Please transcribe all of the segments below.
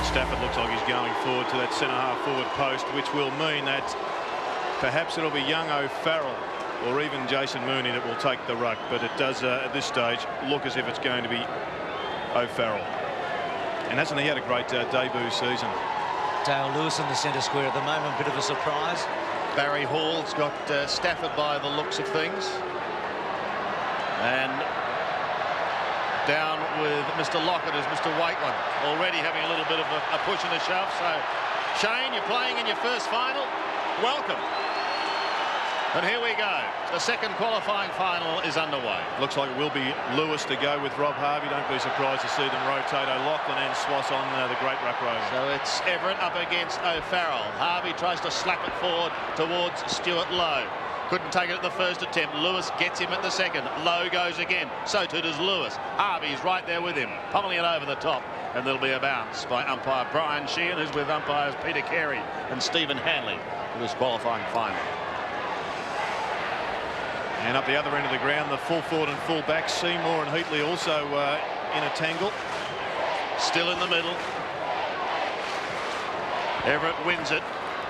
Stafford looks like he's going forward to that centre-half forward post, which will mean that perhaps it'll be young O'Farrell or even Jason Mooney that will take the ruck. But it does, at this stage, look as if it's going to be O'Farrell. And hasn't he had a great debut season? Dale Lewis in the centre square at the moment, bit of a surprise. Barry Hall's got Stafford by the looks of things. And down with Mr. Lockett is Mr. Waitland, already having a little bit of a push and a shove. So, Shane, you're playing in your first final. Welcome. And here we go. The second qualifying final is underway. Looks like it will be Lewis to go with Rob Harvey. Don't be surprised to see them rotate O'Loughlin and Swass on the great ruck rover. So it's Everett up against O'Farrell. Harvey tries to slap it forward towards Stuart Lowe. Couldn't take it at the first attempt. Lewis gets him at the second. Lowe goes again. So too does Lewis. Harvey's right there with him, pummeling it over the top. And there'll be a bounce by umpire Brian Sheehan, who's with umpires Peter Carey and Stephen Hanley for this qualifying final. And up the other end of the ground, the full forward and full back, Seymour and Heatley also in a tangle. Still in the middle. Everett wins it,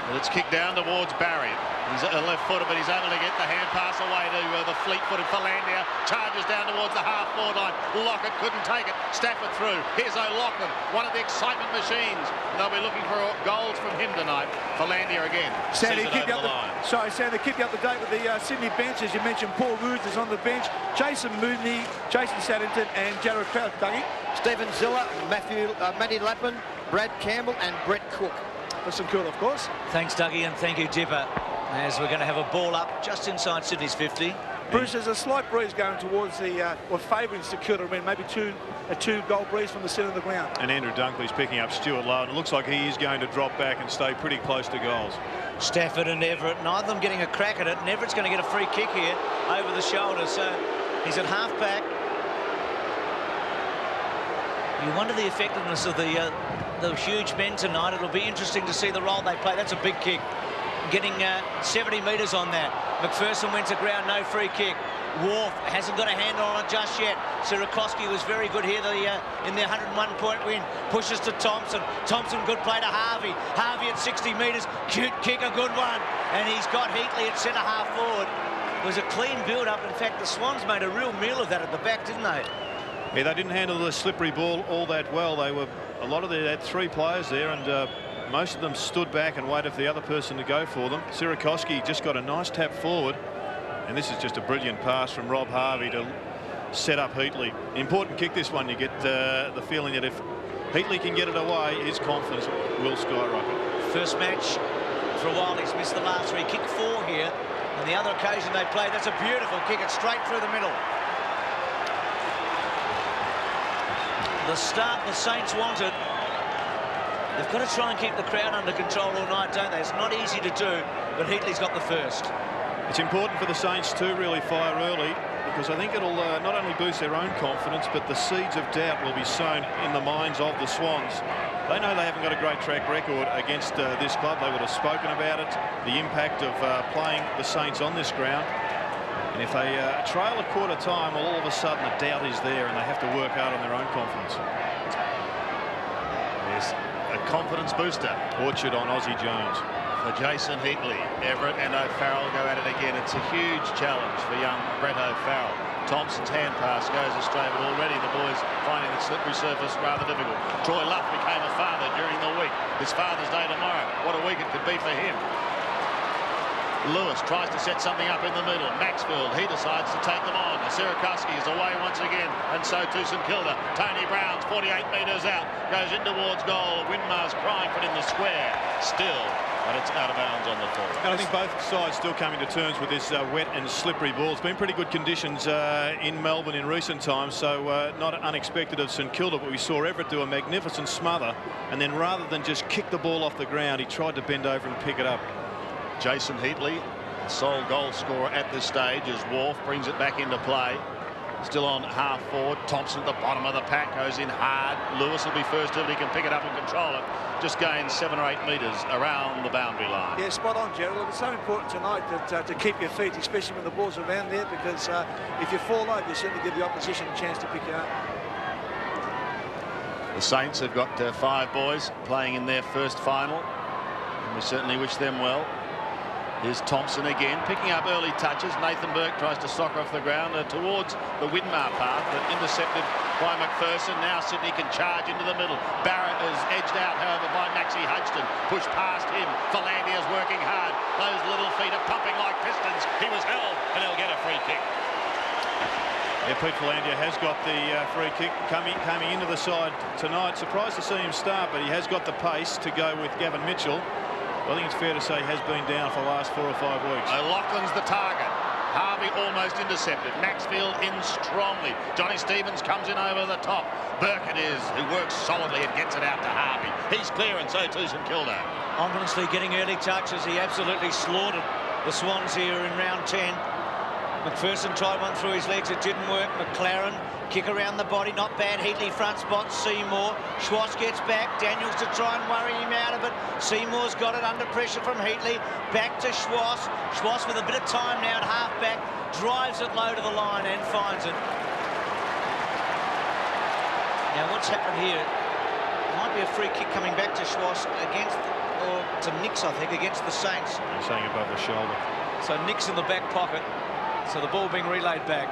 but it's kicked down towards Barry. He's a left-footer, but he's able to get the hand pass away to the fleet-footed Philandia. Charges down towards the half-forward line. Lockett couldn't take it. Stafford through. Here's O'Loughlin, one of the excitement machines. They'll be looking for goals from him tonight. Philandia again. Sandy, keep you up to keep you up to date with the Sydney bench. As you mentioned, Paul Roods is on the bench. Jason Mooney, Jason Saddington, and Jared Crouch. Dougie. Stephen Zilla, Matty Lappin, Brad Campbell, and Brett Cook. That's some cool, of course. Thanks, Dougie, and thank you, Dipper. As we're going to have a ball up just inside Sydney's 50. Bruce, there's a slight breeze going towards the, or favouring St Kilda. I mean, maybe a two-goal breeze from the centre of the ground. And Andrew Dunkley's picking up Stuart Lowe, and it looks like he is going to drop back and stay pretty close to goals. Stafford and Everett, neither of them getting a crack at it, and Everett's going to get a free kick here over the shoulder. So he's at half-back. You wonder the effectiveness of the huge men tonight. It'll be interesting to see the role they play. That's a big kick. Getting 70 metres on that. McPherson went to ground, no free kick. Wharf hasn't got a handle on it just yet. Sierakowski was very good here in the 101-point win. Pushes to Thompson. Thompson, good play to Harvey. Harvey at 60 metres. Cute kick, a good one. And he's got Heatley at centre-half forward. It was a clean build-up. In fact, the Swans made a real meal of that at the back, didn't they? Yeah, they didn't handle the slippery ball all that well. They had three players there, and most of them stood back and waited for the other person to go for them. Sierakowski just got a nice tap forward, and this is just a brilliant pass from Rob Harvey to set up Heatley. Important kick, this one. You get the feeling that if Heatley can get it away, his confidence will skyrocket. First match for a while, he's missed the last three. Kick 4 here, and the other occasion they played, that's a beautiful kick. It's straight through the middle. The start the Saints wanted. They've got to try and keep the crowd under control all night, don't they? It's not easy to do, but Heatley's got the first. It's important for the Saints to really fire early, because I think it'll not only boost their own confidence, but the seeds of doubt will be sown in the minds of the Swans. They know they haven't got a great track record against this club. They would have spoken about it, the impact of playing the Saints on this ground. And if they trail a quarter time, well, all of a sudden the doubt is there, and they have to work hard on their own confidence. Yes. A confidence booster. Orchard on Aussie Jones. For Jason Heatley, Everett and O'Farrell go at it again. It's a huge challenge for young Brett O'Farrell. Thompson's hand pass goes astray, but already the boys finding the slippery surface rather difficult. Troy Luff became a father during the week. His Father's Day tomorrow. What a week it could be for him. Lewis tries to set something up in the middle. Maxfield, he decides to take them on. Sierakowski is away once again, and so too St Kilda. Tony Brown's 48 metres out, goes in towards goal. Winmar's crying for it in the square. Still, but it's out of bounds on the full. And I think both sides still coming to terms with this wet and slippery ball. It's been pretty good conditions in Melbourne in recent times, so not unexpected of St Kilda, but we saw Everett do a magnificent smother, and then rather than just kick the ball off the ground, he tried to bend over and pick it up. Jason Heatley, sole goal scorer at this stage, as Wharf brings it back into play. Still on half forward. Thompson at the bottom of the pack goes in hard. Lewis will be first if he can pick it up and control it. Just gains 7 or 8 metres around the boundary line. Yeah, spot on, Gerald. Look, it's so important tonight that to keep your feet, especially when the ball's around there, because if you fall over, you certainly give the opposition a chance to pick you up. The Saints have got 5 boys playing in their first final, and we certainly wish them well. Here's Thompson again, picking up early touches. Nathan Burke tries to soccer off the ground towards the Widmar path, but intercepted by McPherson. Now Sydney can charge into the middle. Barrett is edged out, however, by Maxie Hudson. Pushed past him. Philandia's working hard. Those little feet are pumping like pistons. He was held, and he'll get a free kick. Yeah, Pete Philandia has got the free kick coming into the side tonight. Surprised to see him start, but he has got the pace to go with Gavin Mitchell. I think it's fair to say he has been down for the last 4 or 5 weeks. O'Loughlin's the target. Harvey almost intercepted. Maxfield in strongly. Johnny Stevens comes in over the top. Burke it is, who works solidly and gets it out to Harvey. He's clear, and so too St Kilda. Ominously getting early touches. He absolutely slaughtered the Swans here in round 10. McPherson tried one through his legs. It didn't work. McLaren, kick around the body. Not bad. Heatley front spot. Seymour. Schwartz gets back. Daniels to try and worry him out of it. Seymour's got it under pressure from Heatley. Back to Schwartz. Schwartz with a bit of time now at half-back. Drives it low to the line and finds it. Now, what's happened here? Might be a free kick coming back to Schwartz against, or to Nix, I think, against the Saints. I'm saying above the shoulder. So Nix in the back pocket. So the ball being relayed back.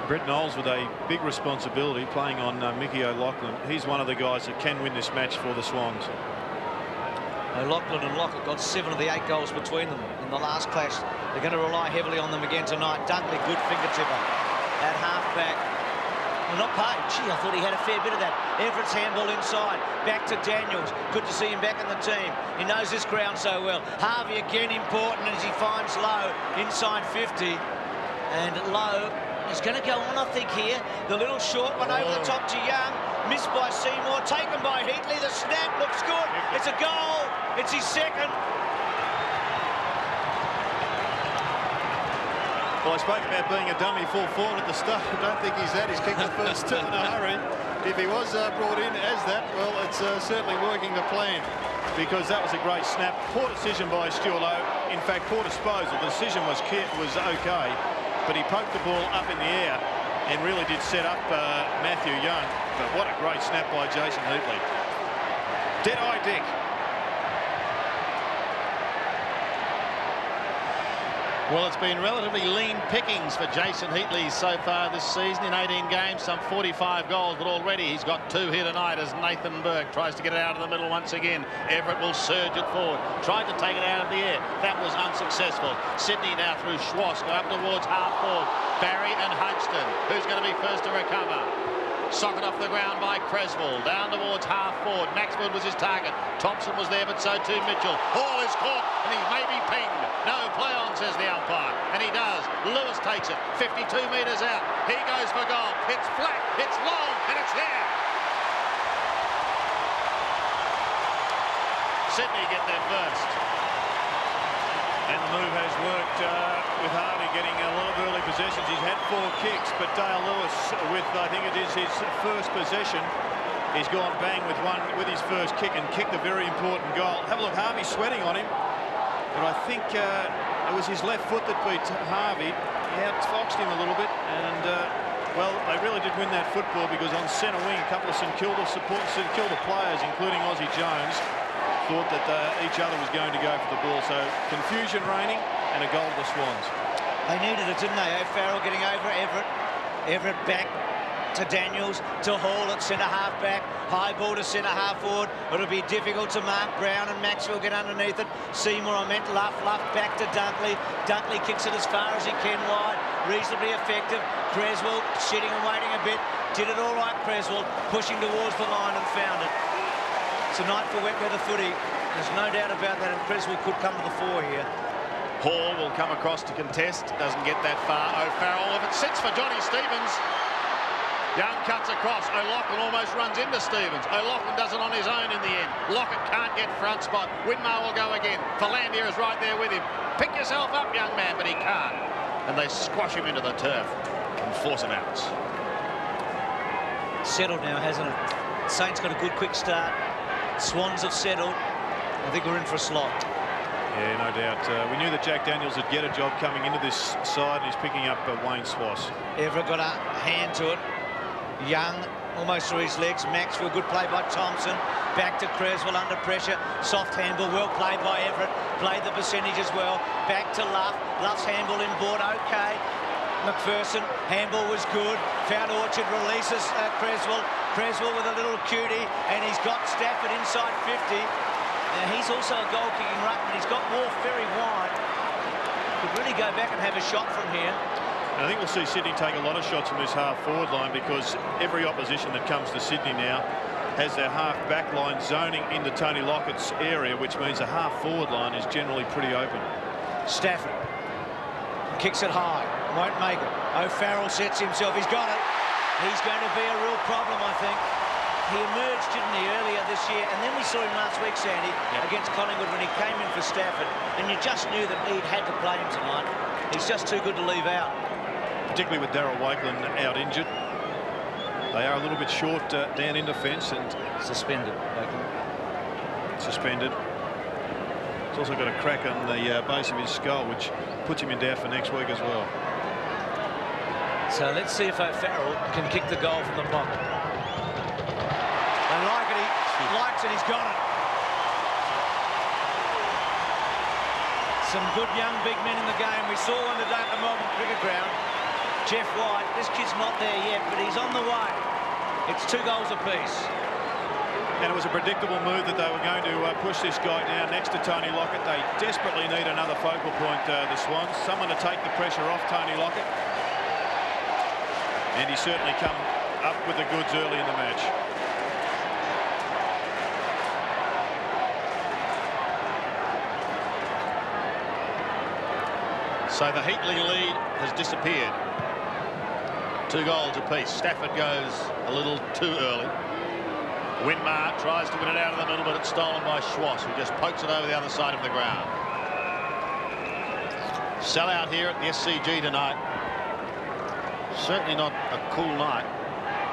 Brett Knowles with a big responsibility playing on Mickey O'Loughlin. He's one of the guys that can win this match for the Swans. O'Loughlin and Lockett got 7 of the 8 goals between them in the last clash. They're going to rely heavily on them again tonight. Dunkley, good fingertipper at half-back. Well, not paid. Gee, I thought he had a fair bit of that. Everett's handball inside. Back to Daniels. Good to see him back in the team. He knows this ground so well. Harvey again important as he finds Lowe inside 50. And Lowe is going to go on, I think, here. The little short one over the top to Young. Missed by Seymour. Taken by Heatley. The snap looks good. It's a goal. It's his second. Well, I spoke about being a dummy full forward at the start. I don't think he's that. He's kicked the first 2 in a hurry. If he was brought in as that, well, it's certainly working the plan, because that was a great snap. Poor decision by Stuart Lowe. In fact, poor disposal. The decision was okay, but he poked the ball up in the air and really did set up Matthew Young. But what a great snap by Jason Heatley. Dead-eye Dick. Well, it's been relatively lean pickings for Jason Heatley so far this season. In 18 games, some 45 goals, but already he's got 2 here tonight as Nathan Burke tries to get it out of the middle once again. Everett will surge it forward. Tried to take it out of the air. That was unsuccessful. Sydney now through Schwartz, go up towards half forward. Barry and Hodgson. Who's going to be first to recover? Socket off the ground by Creswell. Down towards half forward. Maxfield was his target. Thompson was there, but so too Mitchell. Hall is caught, and he may be pinged. No, play on, says the umpire. And he does. Lewis takes it. 52 metres out. He goes for goal. It's flat, it's long, and it's there. Sydney get there first. And the move has worked with Harvey getting a lot of early possessions. He's had 4 kicks, but Dale Lewis, with I think it is his first possession, he's gone bang with one with his first kick and kicked a very important goal. Have a look, Harvey sweating on him, but I think it was his left foot that beat Harvey. He outfoxed him a little bit, and well, they really did win that football, because on centre wing, a couple of St Kilda players, including Aussie Jones, thought that each other was going to go for the ball. So confusion reigning and a goal to the Swans. They needed it, didn't they? O'Farrell getting over Everett. Everett back to Daniels, to Hall at centre half back. High ball to centre half forward. It'll be difficult to mark. Brown and Maxwell get underneath it. Seymour, I meant Luff back to Dunkley. Dunkley kicks it as far as he can wide. Reasonably effective. Creswell sitting and waiting a bit. Did it all right, Creswell. Pushing towards the line and found it. Tonight for wet weather footy, there's no doubt about that, and Creswell could come to the fore here. Hall will come across to contest, doesn't get that far. O'Farrell, if it sits for Johnny Stevens. Young cuts across. O'Loughlin almost runs into Stevens. O'Loughlin does it on his own in the end. Lockett can't get front spot. Widmar will go again. Philandia is right there with him. Pick yourself up, young man, but he can't. And they squash him into the turf and force him out. Settled now, hasn't it? Saints got a good quick start. Swans have settled. I think we're in for a slot. Yeah, no doubt. We knew that Jack Daniels would get a job coming into this side, and he's picking up Wayne Swass. Everett got a hand to it. Young almost through his legs. Maxwell, good play by Thompson. Back to Creswell under pressure. Soft handball, well played by Everett. Played the percentage as well. Back to Luff. Luff's handball inboard, okay. McPherson, handball was good. Found Orchard, releases Creswell. Creswell with a little cutie, and he's got Stafford inside 50. Now, he's also a goal-kicking ruckman. He's got Wharf very wide. Could really go back and have a shot from here. And I think we'll see Sydney take a lot of shots from this half-forward line, because every opposition that comes to Sydney now has their half-back line zoning into Tony Lockett's area, which means the half-forward line is generally pretty open. Stafford kicks it high, won't make it. O'Farrell sets himself, he's got it. He's going to be a real problem, I think. He emerged, didn't he, earlier this year, and then we saw him last week, Sandy, against Collingwood when he came in for Stafford, and you just knew that he'd had to play him tonight. He's just too good to leave out. Particularly with Darryl Wakeland out injured. They are a little bit short down in defence, and Suspended, Wakeland. Suspended. He's also got a crack on the base of his skull, which puts him in doubt for next week as well. So let's see if O'Farrell can kick the goal from the pocket. They like it, he likes it, he's got it. Some good young big men in the game. We saw one today at the Melbourne Cricket Ground. Jeff White, this kid's not there yet, but he's on the way. It's 2 goals apiece. And it was a predictable move that they were going to push this guy down next to Tony Lockett. They desperately need another focal point, the Swans. Someone to take the pressure off Tony Lockett. And he certainly come up with the goods early in the match. So the Heatley lead has disappeared. 2 goals apiece. Stafford goes a little too early. Winmar tries to win it out of the middle, but it's stolen by Schwass, who just pokes it over the other side of the ground. Sellout here at the SCG tonight. Certainly not a cool night.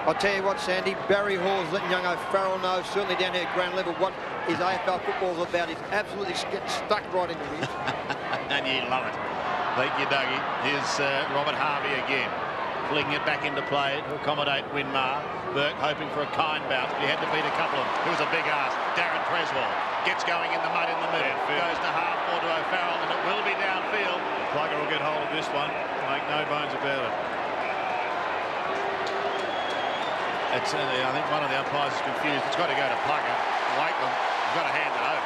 I'll tell you what, Sandy, Barry Hall's letting young O'Farrell know, certainly down here at ground level, what his AFL football's about. He's absolutely getting stuck right into him. And you love it. Thank you, Dougie. Here's Robert Harvey again, flinging it back into play to accommodate Winmar. Burke hoping for a kind bounce, but he had to beat a couple of them. It was a big ask. Darren Creswell gets going in the mud in the middle. Goes to half forward to O'Farrell, and it will be downfield. Plugger will get hold of this one. Make no bones about it. It's, I think one of the umpires is confused. It's got to go to Plugger. Wakeland has got to hand it over.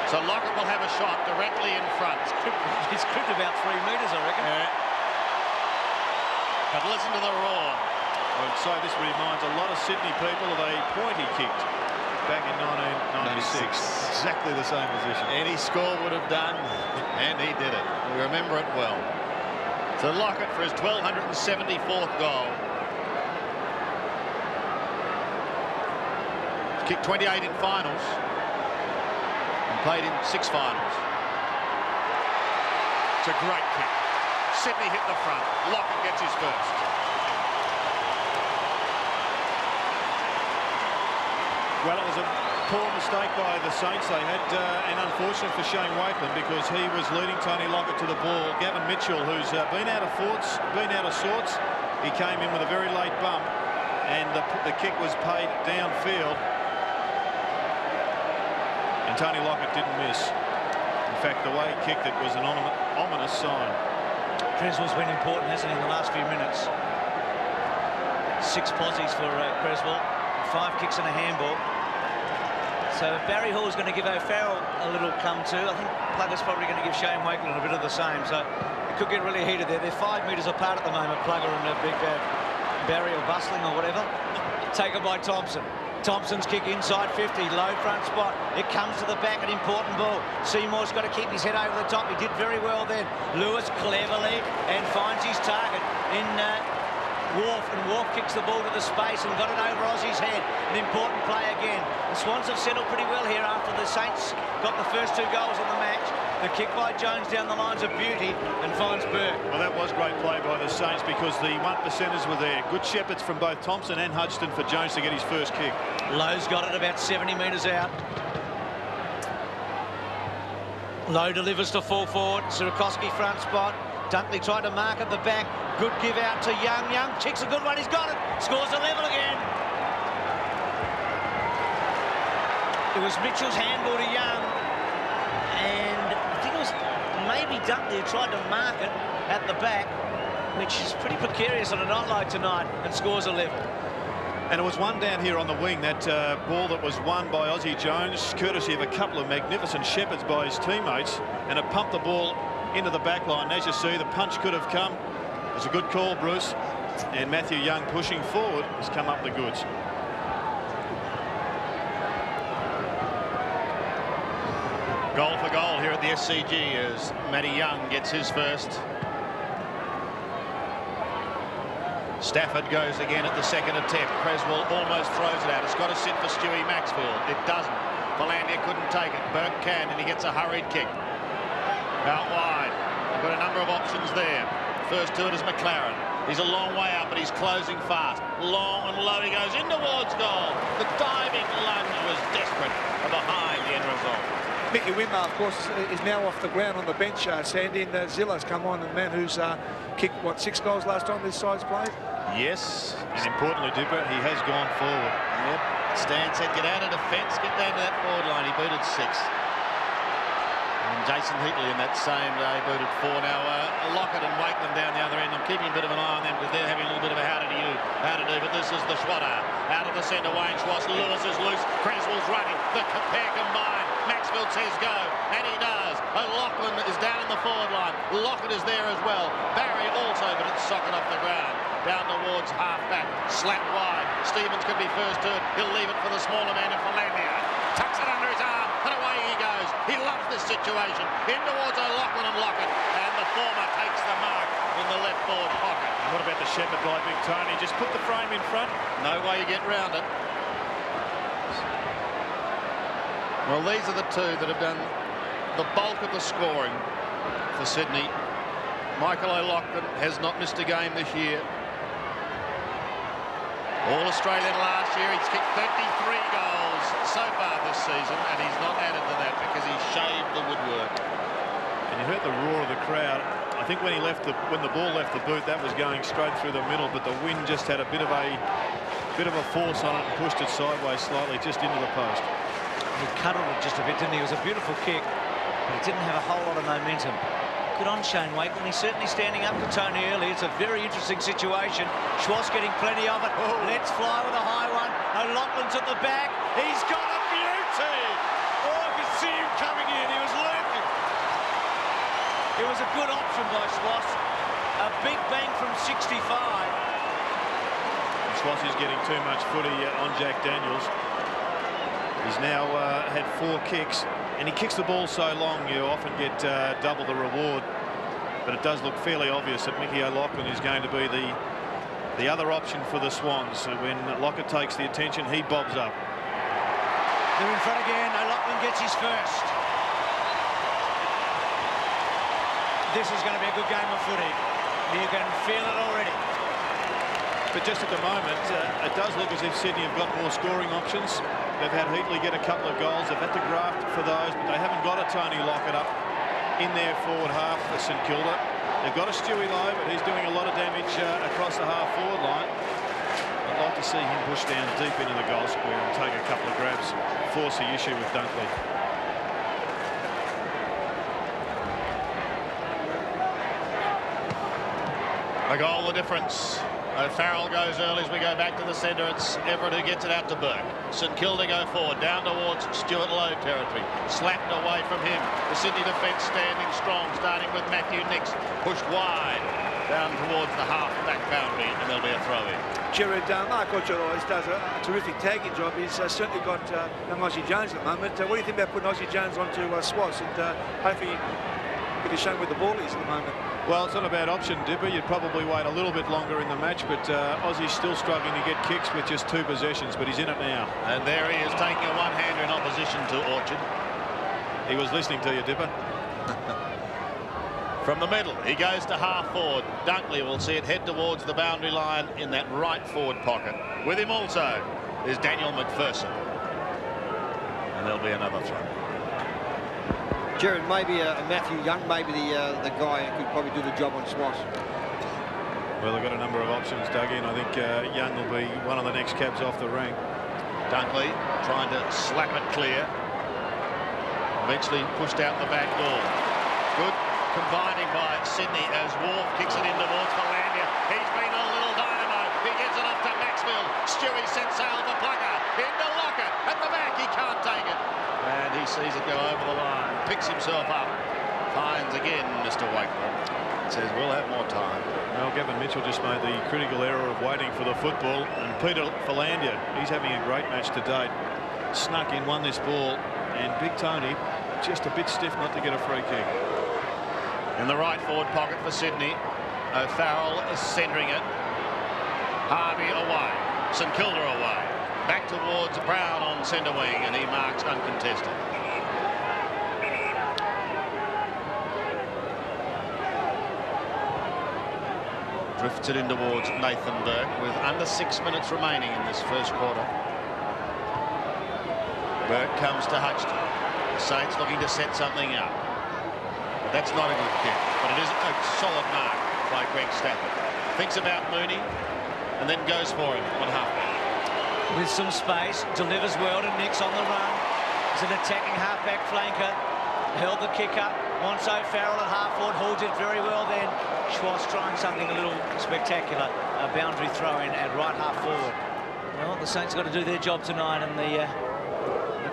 So Lockett will have a shot directly in front. He's cribbed about 3 metres, I reckon. Yeah. But listen to the roar. I would say this reminds a lot of Sydney people of a point he kicked back in 1996. Exactly the same position. Any score would have done, and he did it. We remember it well. So Lockett for his 1274th goal. He's kicked 28 in finals. Played in 6 finals. It's a great kick. Sydney hit the front. Lockett gets his first. Well, it was a poor mistake by the Saints. They had an unfortunate for Shane Wakeland, because he was leading Tony Lockett to the ball. Gavin Mitchell, who's been out of sorts, he came in with a very late bump, and the kick was paid downfield. And Tony Lockett didn't miss. In fact, the way he kicked it was an ominous sign. Creswell's been important, hasn't he, in the last few minutes? 6 posies for Creswell, 5 kicks and a handball. So Barry Hall's going to give O'Farrell a little come to. I think Plugger's probably going to give Shane Wakeland a bit of the same. So it could get really heated there. They're 5 metres apart at the moment, Plugger and Big Barry, or Bustling or whatever. Taken by Thompson. Thompson's kick inside 50, low front spot. It comes to the back, an important ball. Seymour's got to keep his head over the top. He did very well then. Lewis cleverly and finds his target in Wharf, and Wharf kicks the ball to the space and got it over Aussie's head. An important play again. The Swans have settled pretty well here after the Saints got the first 2 goals in the match. The kick by Jones down the lines of beauty and finds Burke. Well, that was great play by the Saints, because the 1%ers were there. Good shepherds from both Thompson and Hudson for Jones to get his first kick. Lowe's got it about 70 metres out. Lowe delivers to full forward. Sierakowski front spot. Dunkley tried to mark at the back. Good give out to Young. Young kicks a good one. He's got it. Scores a level again. It was Mitchell's handball to Young. And I think it was maybe Dunkley who tried to mark it at the back, which is pretty precarious on a night like tonight, and scores a level. And it was one down here on the wing, that ball that was won by Aussie Jones, courtesy of a couple of magnificent shepherds by his teammates, and it pumped the ball into the back line. As you see, the punch could have come. It was a good call, Bruce. And Matthew Young pushing forward has come up the goods. Goal for goal here at the SCG as Matty Young gets his first. Stafford goes again at the second attempt. Creswell almost throws it out. It's got to sit for Stewie Maxfield. It doesn't. Valandia couldn't take it. Burke can, and he gets a hurried kick. Out wide. They've got a number of options there. First to it is McLaren. He's a long way up, but he's closing fast. Long and low he goes in towards goal. The diving lunge was desperate behind the end result. Mickey Wimmer, of course, is now off the ground on the bench, Sandy, and Zilla's come on, the man who's kicked, what, 6 goals last time this side's played? Yes, and importantly, Dipper, he has gone forward. Yep. Stan said, get out of defence, get down to that forward line. He booted 6. And Jason Heatley in that same day booted 4. Now, Lockett and Wakeland down the other end. I'm keeping a bit of an eye on them because they're having a little bit of a how to do, but this is the Schwatter. Out of the centre, Wayne Schwartz. Lewis is loose. Creswell's running. The pair combined. Maxfield says go, and he does. O'Loughlin is down in the forward line. Lockett is there as well. Barry also, but it's socket off the ground. Down towards half-back. Slap wide. Stevens could be first to it. He'll leave it for the smaller man in Valandia. Tucks it under his arm, and away he goes. He loves this situation. In towards O'Loughlin and Lockett, and the former takes the mark in the left forward pocket. What about the shepherd by Big Tony? Just put the frame in front. No way you get round it. Well, these are the two that have done the bulk of the scoring for Sydney. Michael O'Loughlin has not missed a game this year. All-Australian last year. He's kicked 33 goals so far this season, and he's not added to that because he shaved the woodwork. And you heard the roar of the crowd. I think when the ball left the boot, that was going straight through the middle, but the wind just had a bit of a force on it and pushed it sideways slightly just into the post. He cuddled it just a bit, didn't he? It was a beautiful kick, but it didn't have a whole lot of momentum. Good on Shane Wakeland. He's certainly standing up to Tony early. It's a very interesting situation. Schwartz getting plenty of it. Oh. Let's fly with a high one. O'Loughlin's at the back. He's got a beauty. Oh, I could see him coming in. He was lurking. It was a good option by Schwartz. A big bang from 65. Schwartz is getting too much footy on Jack Daniels. He's now had 4 kicks, and he kicks the ball so long you often get double the reward. But it does look fairly obvious that Mickey O'Loughlin is going to be the other option for the Swans. When Lockett takes the attention, he bobs up. They're in front again. O'Loughlin gets his first. This is going to be a good game of footy. You can feel it already. But just at the moment, it does look as if Sydney have got more scoring options. They've had Heatley get a couple of goals. They've had to graft for those, but they haven't got a Tony Lockett up in their forward half for St Kilda. They've got a Stewie Lowe, but he's doing a lot of damage across the half-forward line. I'd like to see him push down deep into the goal square and take a couple of grabs, force the issue with Dunkley. A goal the difference. O'Farrell goes early as we go back to the centre. It's Everett who gets it out to Burke. St Kilda go forward, down towards Stuart Lowe territory. Slapped away from him. The Sydney defence standing strong, starting with Matthew Nix. Pushed wide, down towards the half-back boundary, and there'll be a throw-in. Jared, Mark Ochoa does a terrific tagging job. He's certainly got Aussie Jones at the moment. What do you think about putting Aussie Jones onto Swats and hopefully he can show where the ball is at the moment? Well, it's not a bad option, Dipper. You'd probably wait a little bit longer in the match, but Aussie's still struggling to get kicks with just 2 possessions, but he's in it now. And there he is, taking a one-hander in opposition to Orchard. He was listening to you, Dipper. From the middle, he goes to half-forward. Dunkley will see it head towards the boundary line in that right forward pocket. With him also is Daniel McPherson. And there'll be another throw. Jared, maybe Matthew Young, maybe the guy who could probably do the job on Swass. Well, they've got a number of options dug in. I think Young will be one of the next cabs off the rank. Dunkley trying to slap it clear. Eventually pushed out the back door. Good combining by Sydney as Wharf kicks it in towards Philandia. He's been a little dynamo. He gets it up to Maxfield. Stewie sends sail for Plucker. Into Lockett. At the back, he can't take it. And he sees it go over the line. Picks himself up. Finds again Mr. Wakeman. Says, we'll have more time. Well, Gavin Mitchell just made the critical error of waiting for the football. And Peter Philandia, he's having a great match to date. Snuck in, won this ball. And Big Tony, just a bit stiff not to get a free kick. In the right forward pocket for Sydney. O'Farrell is centering it. Harvey away. St Kilda away. Back towards Brown on centre wing, and he marks uncontested. Drifts it in towards Nathan Burke with under 6 minutes remaining in this first quarter. Burke comes to Hutchton. The Saints looking to set something up. That's not a good kick, but it is a solid mark by Greg Stafford. Thinks about Mooney and then goes for him on halfback. With some space, delivers well to Nix on the run. It's an attacking halfback flanker. Held the kick up. Wants O'Farrell at half forward. Holds it very well then. Schwartz trying something a little spectacular. A boundary throw in at right half forward. Well, the Saints got to do their job tonight, and the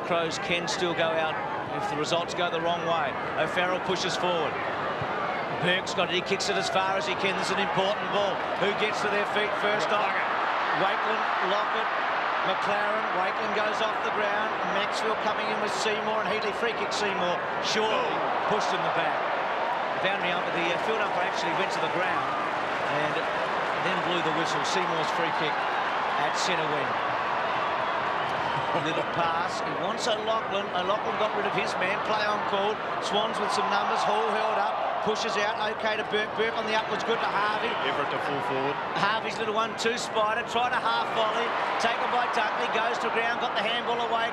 Crows can still go out if the results go the wrong way. O'Farrell pushes forward. Burke's got it. He kicks it as far as he can. This is an important ball. Who gets to their feet first off? Wakeland, Lockett, McLaren. Wakeland goes off the ground. Maxfield coming in with Seymour and Heatley. Free kick Seymour. Shortly pushed in the back. Boundary umpire, the field umpire actually went to the ground and then blew the whistle. Seymour's free kick at centre wing. Little pass. He wants O'Loughlin. O'Loughlin got rid of his man. Play on call. Swans with some numbers. Hall held up. Pushes out. OK to Burke. Burke on the up was good to Harvey. Everett to full forward. Harvey's little 1-2 spider. Tried a half volley. Taken by Dunkley. Goes to ground. Got the handball away.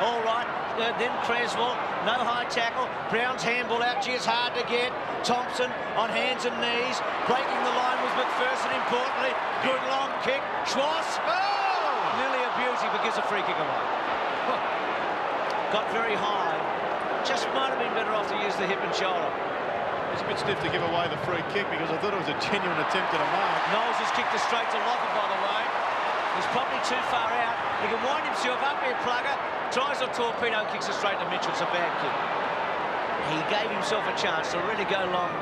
All right. Then Creswell. No high tackle. Brown's handball out. Gee, it's hard to get. Thompson on hands and knees. Breaking the line was McPherson, importantly. Good long kick. Schwartz. Nearly a beauty, but gives a free kick away. Got very high. Just might have been better off to use the hip and shoulder. It's a bit stiff to give away the free kick because I thought it was a genuine attempt at a mark. Knowles has kicked it straight to Lockett, by the way. He's probably too far out. He can wind himself up here, Plugger. Tries a torpedo, kicks it straight to Mitchell. It's a bad kick. He gave himself a chance to really go long.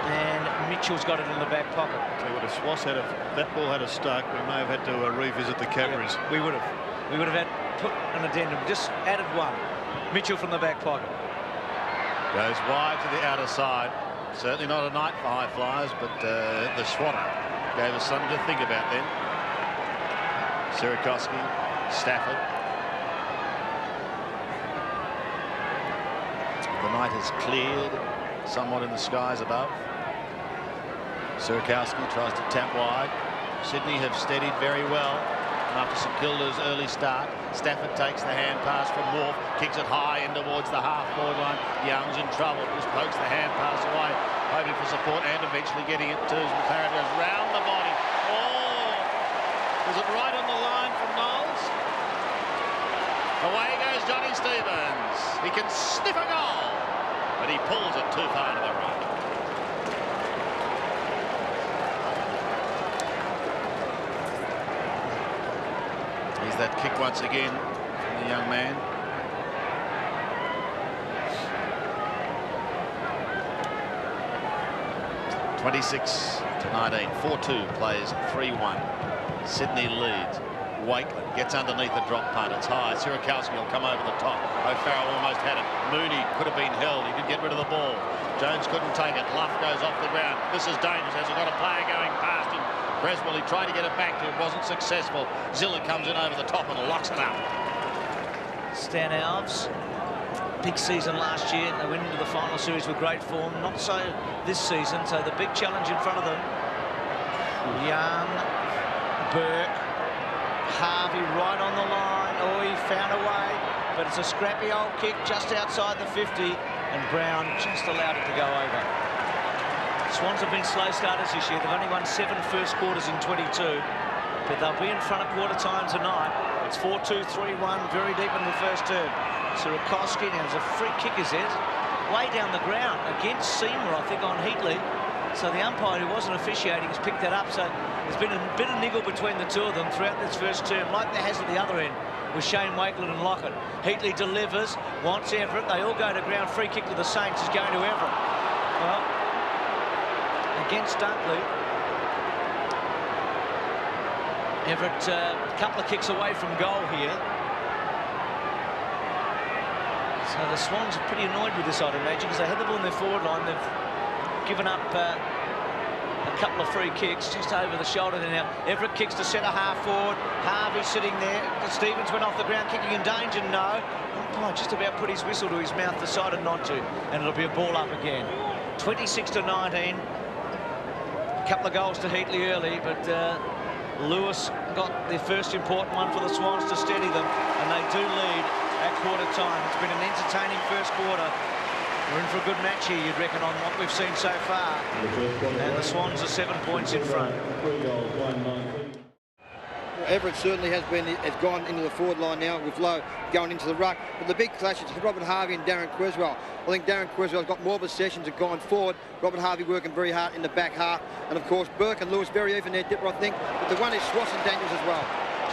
And Mitchell's got it in the back pocket. So if that ball had stuck, we may have had to revisit the cameras. We would have. We would have had put an addendum. Just added one. Mitchell from the back pocket. Goes wide to the outer side. Certainly not a night for high flyers, but the Swanner gave us something to think about then. Sierakowski, Stafford. The night has cleared somewhat in the skies above. Sierakowski tries to tap wide. Sydney have steadied very well. And after St Kilda's early start, Stafford takes the hand pass from Wharf, kicks it high in towards the half-forward line. Young's in trouble, just pokes the hand pass away, hoping for support and eventually getting it to McLaren. Goes round the body. Oh! Is it right on the line from Knowles? Away goes Johnny Stevens. He can sniff a goal, but he pulls it too far to the right. Here's that kick once again from the young man. (26-19). 4-2 plays 3-1. Sydney leads. Wakeland gets underneath the drop punt. It's high. Sierakowski will come over the top. O'Farrell almost had it. Mooney could have been held. He could get rid of the ball. Jones couldn't take it. Luff goes off the ground. This is dangerous. Has got a player going past him. Creswell, he tried to get it back to him. Wasn't successful. Zilla comes in over the top and locks it up. Stan Alves. Big season last year. They went into the final series with great form. Not so this season. So the big challenge in front of them. Young, Burke, Harvey right on the line. Oh, he found a way. but it's a scrappy old kick just outside the 50, and Brown just allowed it to go over. Swans have been slow starters this year. They've only won 7 first quarters in 22, but they'll be in front of quarter time tonight. It's 4-2, 3-1, very deep in the first term. Sierakowski, now there's a free kick, is there? Way down the ground against Seymour, I think, on Heatley. So the umpire who wasn't officiating has picked that up. So there's been a bit of niggle between the two of them throughout this first term, like there has at the other end with Shane Wakeland and Lockett. Heatley delivers, wants Everett. They all go to ground. Free kick to the Saints is going to Everett. Well, against Dunkley, Everett a couple of kicks away from goal here. So the Swans are pretty annoyed with this, I'd imagine, because they had the ball in their forward line. They've given up a couple of free kicks just over the shoulder there now. Everett kicks to centre half forward. Harvey sitting there. Stevens went off the ground, kicking in danger. No. Umpire just about put his whistle to his mouth, decided not to, and it'll be a ball up again. 26-19. A couple of goals to Heatley early, but Lewis got the first important one for the Swans to steady them, and they do lead at quarter time. It's been an entertaining first quarter. We're in for a good match here, you'd reckon, on what we've seen so far. And the Swans are 7 points in front. Everett certainly has gone into the forward line now with Lowe going into the ruck. But the big clash is Robert Harvey and Darren Creswell. I think Darren Creswell's got more possessions and gone forward. Robert Harvey working very hard in the back half. And of course, Burke and Lewis very even there, Dipper, I think. But the one is Swass and Daniels as well.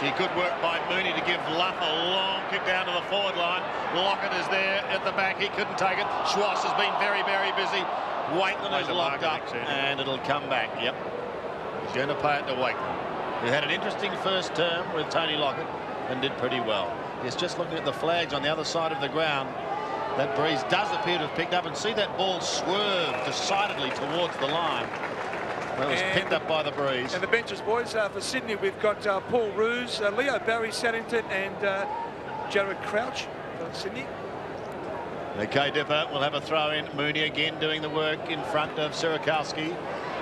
Gee, good work by Mooney to give Luff a long kick down to the forward line. Lockett is there at the back. He couldn't take it. Swass has been very, very busy. Wakeland is locked up, and it'll come back. Yep. He's going to pay it to Wakeland, who had an interesting first term with Tony Lockett and did pretty well. He's just looking at the flags on the other side of the ground. That breeze does appear to have picked up, and see that ball swerve decidedly towards the line. Well, it was picked up by the breeze. And the benches, boys, for Sydney, we've got Paul Roos, Leo Barry, Saddington, and Jared Crouch for Sydney. Okay, Dipper will have a throw in. Mooney again doing the work in front of Sierakowski.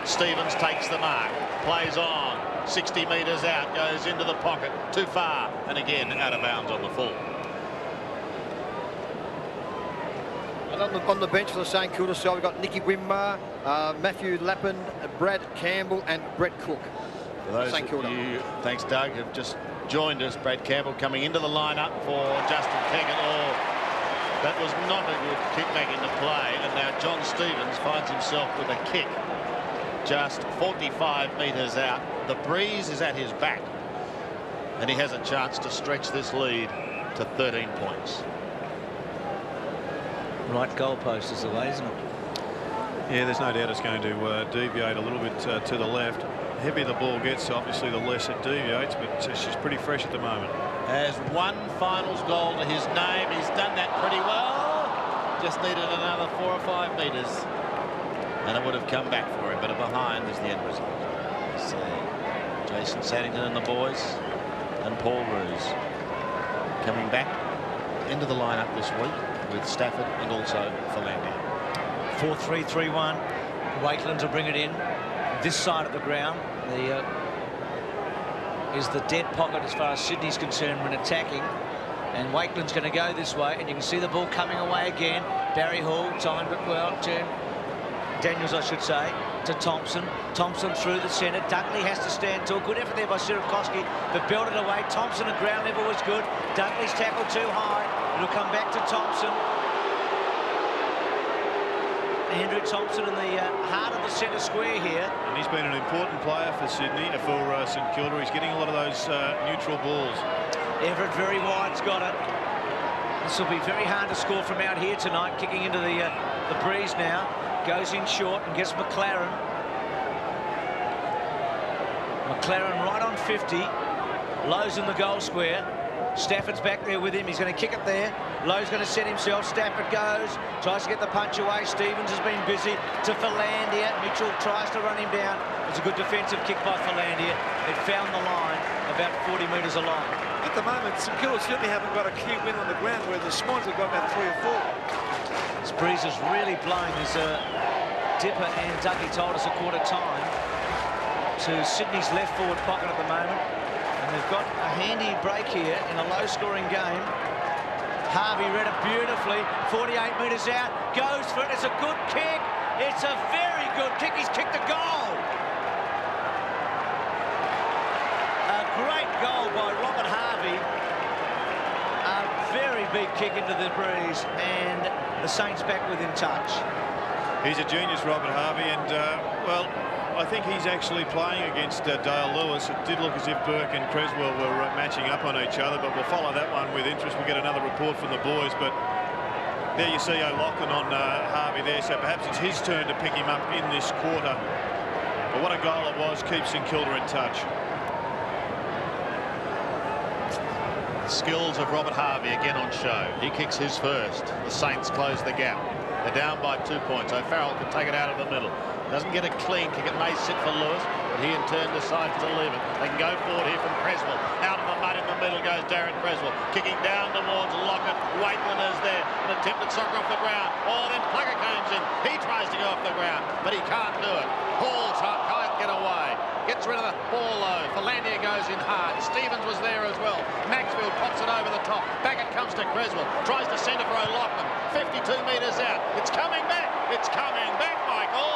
Stevens takes the mark, plays on. 60 metres out, goes into the pocket, too far, and again out of bounds on the full. And on the bench for the St Kilda side, we've got Nicky Wimmer, Matthew Lappin, Brad Campbell, and Brett Cook. For those of you, thanks Doug, have just joined us, Brad Campbell coming into the lineup for Justin Keggett. Oh, that was not a good kick back into play, and now John Stevens finds himself with a kick just 45 metres out. The breeze is at his back, and he has a chance to stretch this lead to 13 points. Right goalpost is the way, isn't it? Yeah, there's no doubt it's going to deviate a little bit to the left. The heavier the ball gets, obviously the less it deviates, but she's pretty fresh at the moment. Has one finals goal to his name. He's done that pretty well. Just needed another 4 or 5 metres, and it would have come back for him, but behind is the end result. So Jason Saddington and the boys, and Paul Roos coming back into the lineup this week with Stafford and also Philander. 4-3-3-1. Wakeland will bring it in. This side of the ground is the dead pocket as far as Sydney's concerned when attacking. And Wakeland's going to go this way, and you can see the ball coming away again. Barry Hall timed it well to Daniels, I should say, to Thompson. Thompson through the centre. Dunkley has to stand tall. Good effort there by Sierakowski, but belted away. Thompson at ground level was good. Dunkley's tackle too high. It'll come back to Thompson. Andrew Thompson in the heart of the centre square here. And he's been an important player for Sydney, for St Kilda. He's getting a lot of those neutral balls. Everett very wide's got it. This will be very hard to score from out here tonight. Kicking into the breeze now. Goes in short and gets McLaren. McLaren right on 50. Lowe's in the goal square. Stafford's back there with him. He's going to kick it there. Lowe's going to set himself. Stafford goes. Tries to get the punch away. Stevens has been busy to Philandia. Mitchell tries to run him down. It's a good defensive kick by Philandia. It found the line about 40 metres along. At the moment, St Kilda certainly haven't got a key win on the ground, where the Swans have got about 3 or 4. This breeze is really blowing, as Dipper and Dougie told us a quarter time, to Sydney's left forward pocket at the moment. And they've got a handy break here in a low-scoring game. Harvey read it beautifully. 48 metres out. Goes for it. It's a good kick. It's a very good kick. He's kicked a goal. A great goal by Robert Harvey. A very big kick into the breeze, and the Saints back within touch. He's a genius, Robert Harvey, and, well, I think he's actually playing against Dale Lewis. It did look as if Burke and Creswell were matching up on each other, but we'll follow that one with interest. We'll get another report from the boys, but there you see O'Loughlin on Harvey there, so perhaps it's his turn to pick him up in this quarter. But what a goal it was, keeps St Kilda in touch. Skills of Robert Harvey again on show. He kicks his first. The Saints close the gap. They're down by 2 points. O'Farrell can take it out of the middle. Doesn't get a clean kick. It may sit for Lewis, but he in turn decides to leave it. They can go forward here from Creswell. Out of the mud in the middle goes Darren Creswell. Kicking down towards Lockett. Waitland is there. An attempted soccer off the ground. Oh, then Plugger comes in. He tries to go off the ground, but he can't do it. Hall can't get away. Gets rid of the ball low. Philandia goes in hard. Stevens was there as well. Maxfield pops it over the top. Back it comes to Creswell. Tries to centre for O'Loughlin. 52 metres out. It's coming back. It's coming back, Michael.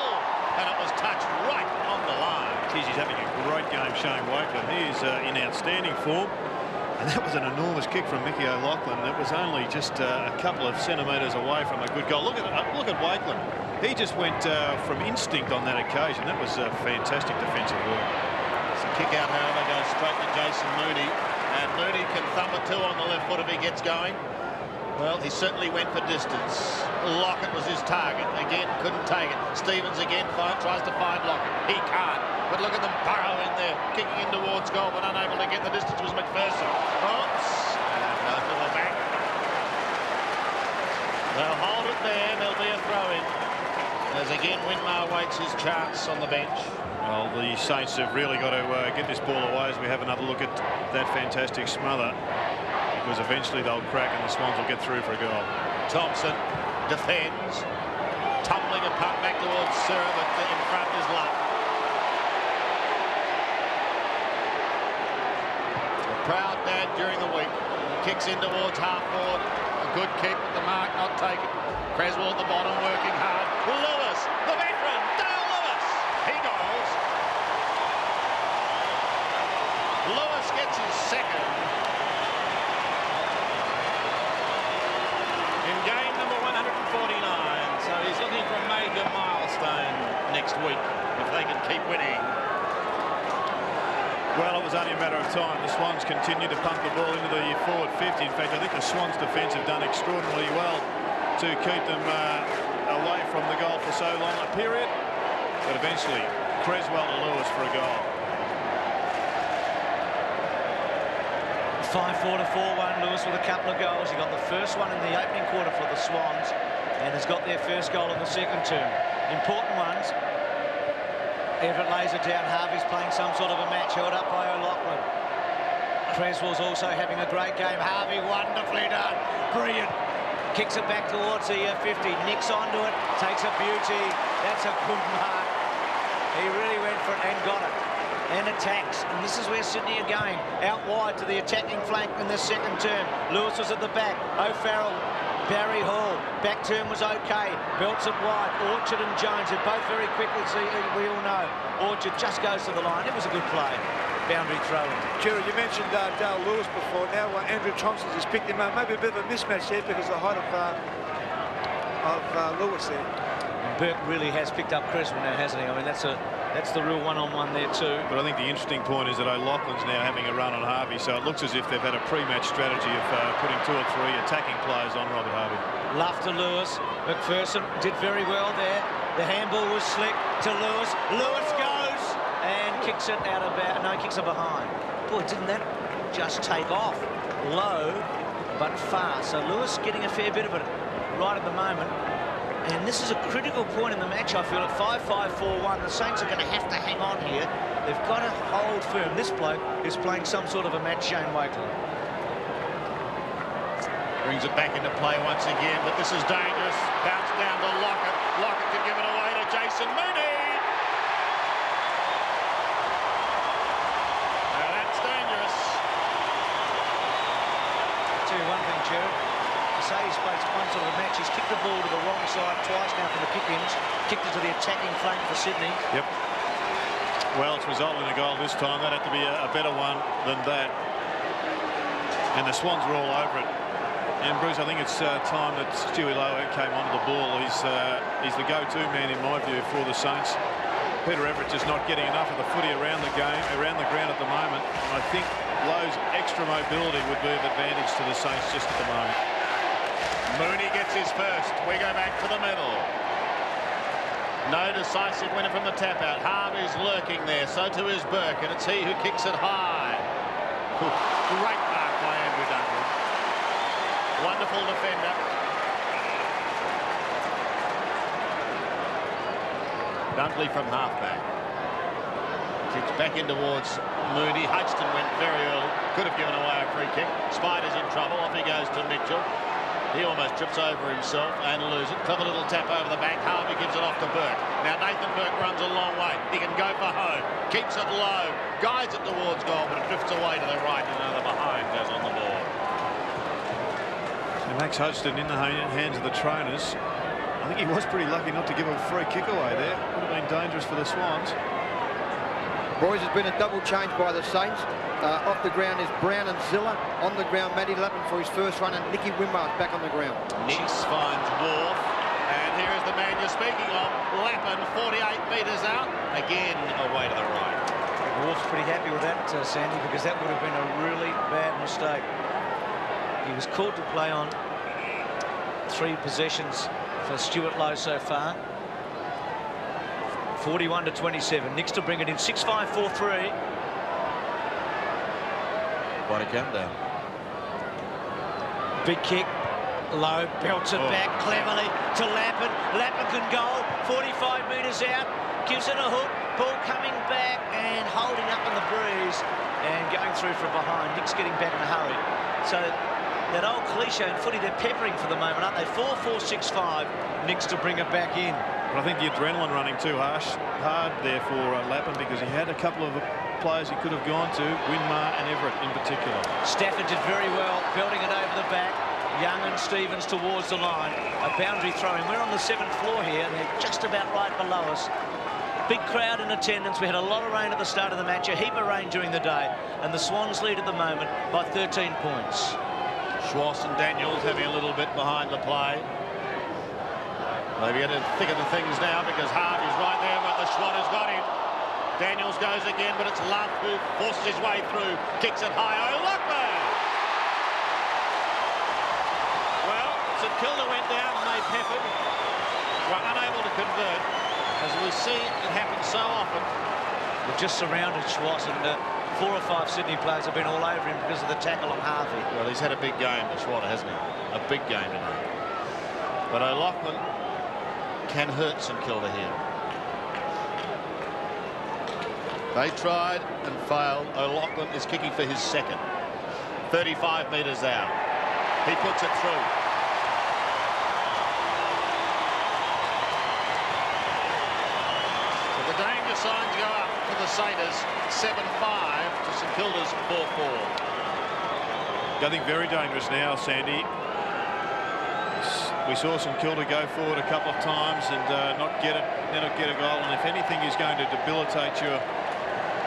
And it was touched right on the line. Geez, he's having a great game, Shane Wakeland. He is in outstanding form. And that was an enormous kick from Mickey O'Loughlin. It was only just a couple of centimetres away from a good goal. Look at Wakeland. He just went from instinct on that occasion. That was fantastic defensive work. It's a kick out, however, goes straight to Jason Mooney. And Mooney can thumb a two on the left foot if he gets going. Well, he certainly went for distance. Lockett was his target. Again, couldn't take it. Stevens again tries to find Lockett. He can't. But look at them burrow in there, kicking in towards goal, but unable to get the distance was McPherson. Oops. And go to the back. They'll hold it there. There'll be a throw-in. As again, Winmar waits his chance on the bench. Well, the Saints have really got to get this ball away as we have another look at that fantastic smother. Because eventually they'll crack and the Swans will get through for a goal. Thompson defends, tumbling a puck back towards Sirra, but in front is Luck. A proud dad during the week. Kicks in towards half forward. A good kick, but the mark not taken. Creswell at the bottom working hard. Lewis, the veteran, Dale Lewis. He goes. Lewis gets his second. In game number 149, so he's looking for a major milestone next week if they can keep winning. Well, it was only a matter of time. The Swans continued to pump the ball into the forward 50. In fact, I think the Swans defence have done extraordinarily well to keep them away from the goal for so long a period. But eventually, Creswell to Lewis for a goal. 5-4 to 4-1. Lewis with a couple of goals. He got the first one in the opening quarter for the Swans and has got their first goal in the second term. Important ones. Everett lays it down. Harvey's playing some sort of a match held up by O'Loughlin. Creswell's also having a great game. Harvey wonderfully done. Brilliant. Kicks it back towards the 50. Nicks onto it. Takes a beauty. That's a good mark. He really went for it and got it. And attacks, and this is where Sydney are going, out wide to the attacking flank in the second term. Lewis was at the back, O'Farrell, Barry Hall, back term was okay, belts it wide, Orchard and Jones are both very quickly, so we all know. Orchard just goes to the line, it was a good play, boundary throw-in. Gerald, you mentioned Dale Lewis before, now Andrew Thompson has picked him up, maybe a bit of a mismatch there because of the height of Lewis there. Burke really has picked up Creswell now, hasn't he? I mean, that's the real one-on-one there too. But I think the interesting point is that O'Loughlin's now having a run on Harvey, so it looks as if they've had a pre-match strategy of putting 2 or 3 attacking players on Robert Harvey. Love to Lewis. McPherson did very well there. The handball was slick to Lewis. Lewis goes and kicks it out of bounds. No, kicks it behind. Boy, didn't that just take off? Low, but fast. So Lewis getting a fair bit of it right at the moment. And this is a critical point in the match, I feel, at 5-5, 4-1. The Saints are going to have to hang on here. They've got to hold firm. This bloke is playing some sort of a match, Shane Wakeland. Brings it back into play once again, but this is dangerous. Bounce down to Lockett. Lockett can give it away to Jason Mooney. Now that's dangerous. I'll tell you one thing, Jared. say he's played one sort of a match. He's kicked the ball to the wrong side twice now for the kick-ins. Kicked it to the attacking flank for Sydney. Yep. Well, it's resulted in a goal this time. That had to be a better one than that. And the Swans were all over it. And Bruce, I think it's time that Stewie Lowe came onto the ball. He's the go-to man in my view for the Saints. Peter Everett just not getting enough of the footy around the ground at the moment. And I think Lowe's extra mobility would be of advantage to the Saints just at the moment. Mooney gets his first. We go back to the middle. No decisive winner from the tap out. Harvey's lurking there. So too is Burke, and it's he who kicks it high. Great mark by Andrew Dunkley. Wonderful defender. Dunkley from halfback. Kicks back in towards Mooney. Hudson went very early. Could have given away a free kick. Spider's in trouble. Off he goes to Mitchell. He almost trips over himself and loses it. Clever little tap over the back. Harvey gives it off to Burke. Now Nathan Burke runs a long way. He can go for home. Keeps it low. Guides it towards goal, but it drifts away to the right, and another behind goes on the ball. And Max Hodgson in the hands of the trainers. I think he was pretty lucky not to give a free kick away there. Would have been dangerous for the Swans. Boys, has been a double change by the Saints. Off the ground is Brown and Zilla. On the ground, Matty Lappin for his first run, and Nicky Winmar's back on the ground. Nix finds Wharf, and here is the man you're speaking of, Lappin, 48 metres out, again away to the right. Wharf's pretty happy with that, Sandy, because that would have been a really bad mistake. He was called to play on 3 possessions for Stuart Lowe so far. 41-27. Nix to bring it in. 6-5-4-3. What a countdown. Big kick. Lowe belts it back cleverly to Lappin. Lappin can goal. 45 metres out. Gives it a hook. Ball coming back and holding up in the breeze and going through from behind. Nix getting back in a hurry. So that old cliche in footy, they're peppering for the moment, aren't they? 4-4-6-5. Nix to bring it back in. But I think the adrenaline running too hard there for Lappin, because he had a couple of players he could have gone to, Winmar and Everett in particular. Stafford did very well, belting it over the back. Young and Stevens towards the line. A boundary throw in. We're on the 7th floor here, and they're just about right below us. Big crowd in attendance. We had a lot of rain at the start of the match, a heap of rain during the day, and the Swans lead at the moment by 13 points. Schwartz and Daniels having a little bit behind the play. Maybe in the thick of the things now, because Harvey's right there, but the Schwartz has got him. Daniels goes again, but it's Luff who forces his way through, kicks it high. O'Loughlin! Well, St Kilda went down and they peppered. Were unable to convert. As we see, it happens so often. We've just surrounded Schwartz, and 4 or 5 Sydney players have been all over him because of the tackle on Harvey. Well, he's had a big game, the Schwartz, hasn't he? A big game tonight. But O'Loughlin can hurt St Kilda here. They tried and failed. O'Loughlin is kicking for his second. 35 metres out. He puts it through. So the danger signs go up for the Saints. 7-5 to St Kilda's 4-4. I think very dangerous now, Sandy. We saw St Kilda go forward a couple of times and not get a goal. And if anything is going to debilitate your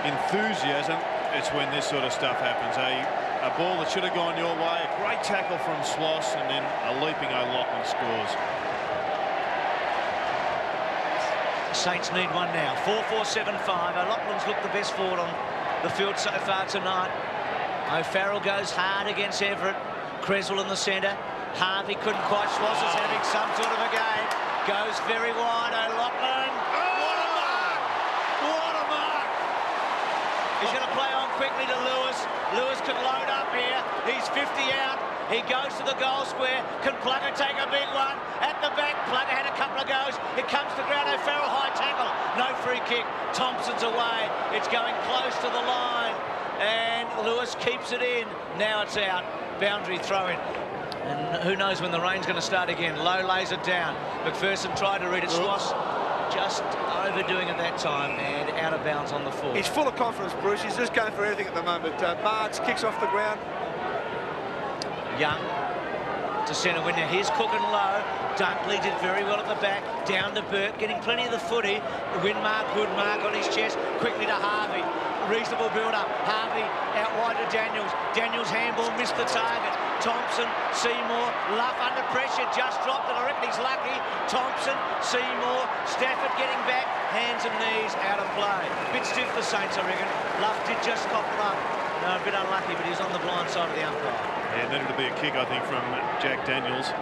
enthusiasm, it's when this sort of stuff happens. A ball that should have gone your way, a great tackle from Sloss, and then a leaping O'Loughlin scores. Saints need one now. 4-4-7-5. O'Loughlin's looked the best forward on the field so far tonight. O'Farrell goes hard against Everett. Creswell in the centre. Harvey couldn't quite. Schwartz is having some sort of a game. Goes very wide. O'Loughlin. What a mark! What a mark! He's going to play on quickly to Lewis. Lewis can load up here. He's 50 out. He goes to the goal square. Can Plugger take a big one? At the back, Plugger had a couple of goes. It comes to ground. O'Farrell high tackle. No free kick. Thompson's away. It's going close to the line. And Lewis keeps it in. Now it's out. Boundary throw-in. And who knows when the rain's going to start again. Lowe lays it down. McPherson tried to read it. Sloss just overdoing it that time and out of bounds on the full. He's full of confidence, Bruce. He's just going for everything at the moment. Marks kicks off the ground. Young to centre win. Now here's Cook and low. Dunkley did very well at the back. Down to Burke, getting plenty of the footy. Win mark, good mark on his chest. Quickly to Harvey. Reasonable build-up. Harvey out wide to Daniels. Daniels handball, missed the target. Thompson, Seymour, Luff under pressure, just dropped it. I reckon he's lucky. Thompson, Seymour, Stafford getting back. Hands and knees out of play. Bit stiff for Saints, I reckon. Luff did just cough it up. No, a bit unlucky, but he's on the blind side of the umpire. Yeah, needed to be a kick, I think, from Jack Daniels.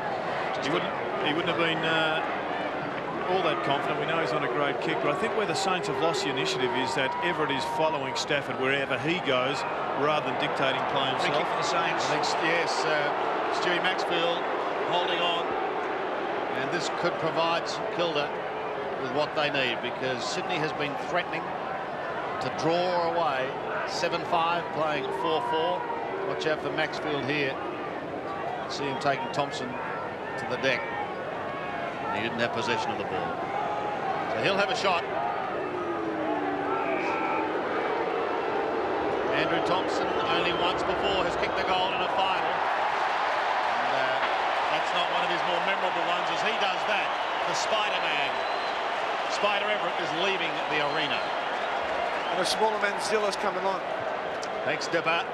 He wouldn't have been all that confident. We know he's on a great kick, but I think where the Saints have lost the initiative is that Everett is following Stafford wherever he goes rather than dictating play himself. Free kick for the Saints. I think, yes, Stewie Maxfield holding on, and this could provide St Kilda with what they need, because Sydney has been threatening to draw away 7-5, playing 4-4. Watch out for Maxfield here. See him taking Thompson to the deck. He didn't have possession of the ball, so he'll have a shot. Andrew Thompson only once before has kicked the goal in a final, and that's not one of his more memorable ones, as he does that. The Spider-Man, Spider Everett, is leaving the arena. And a smaller man, Zilla's coming on. Thanks, Dipper.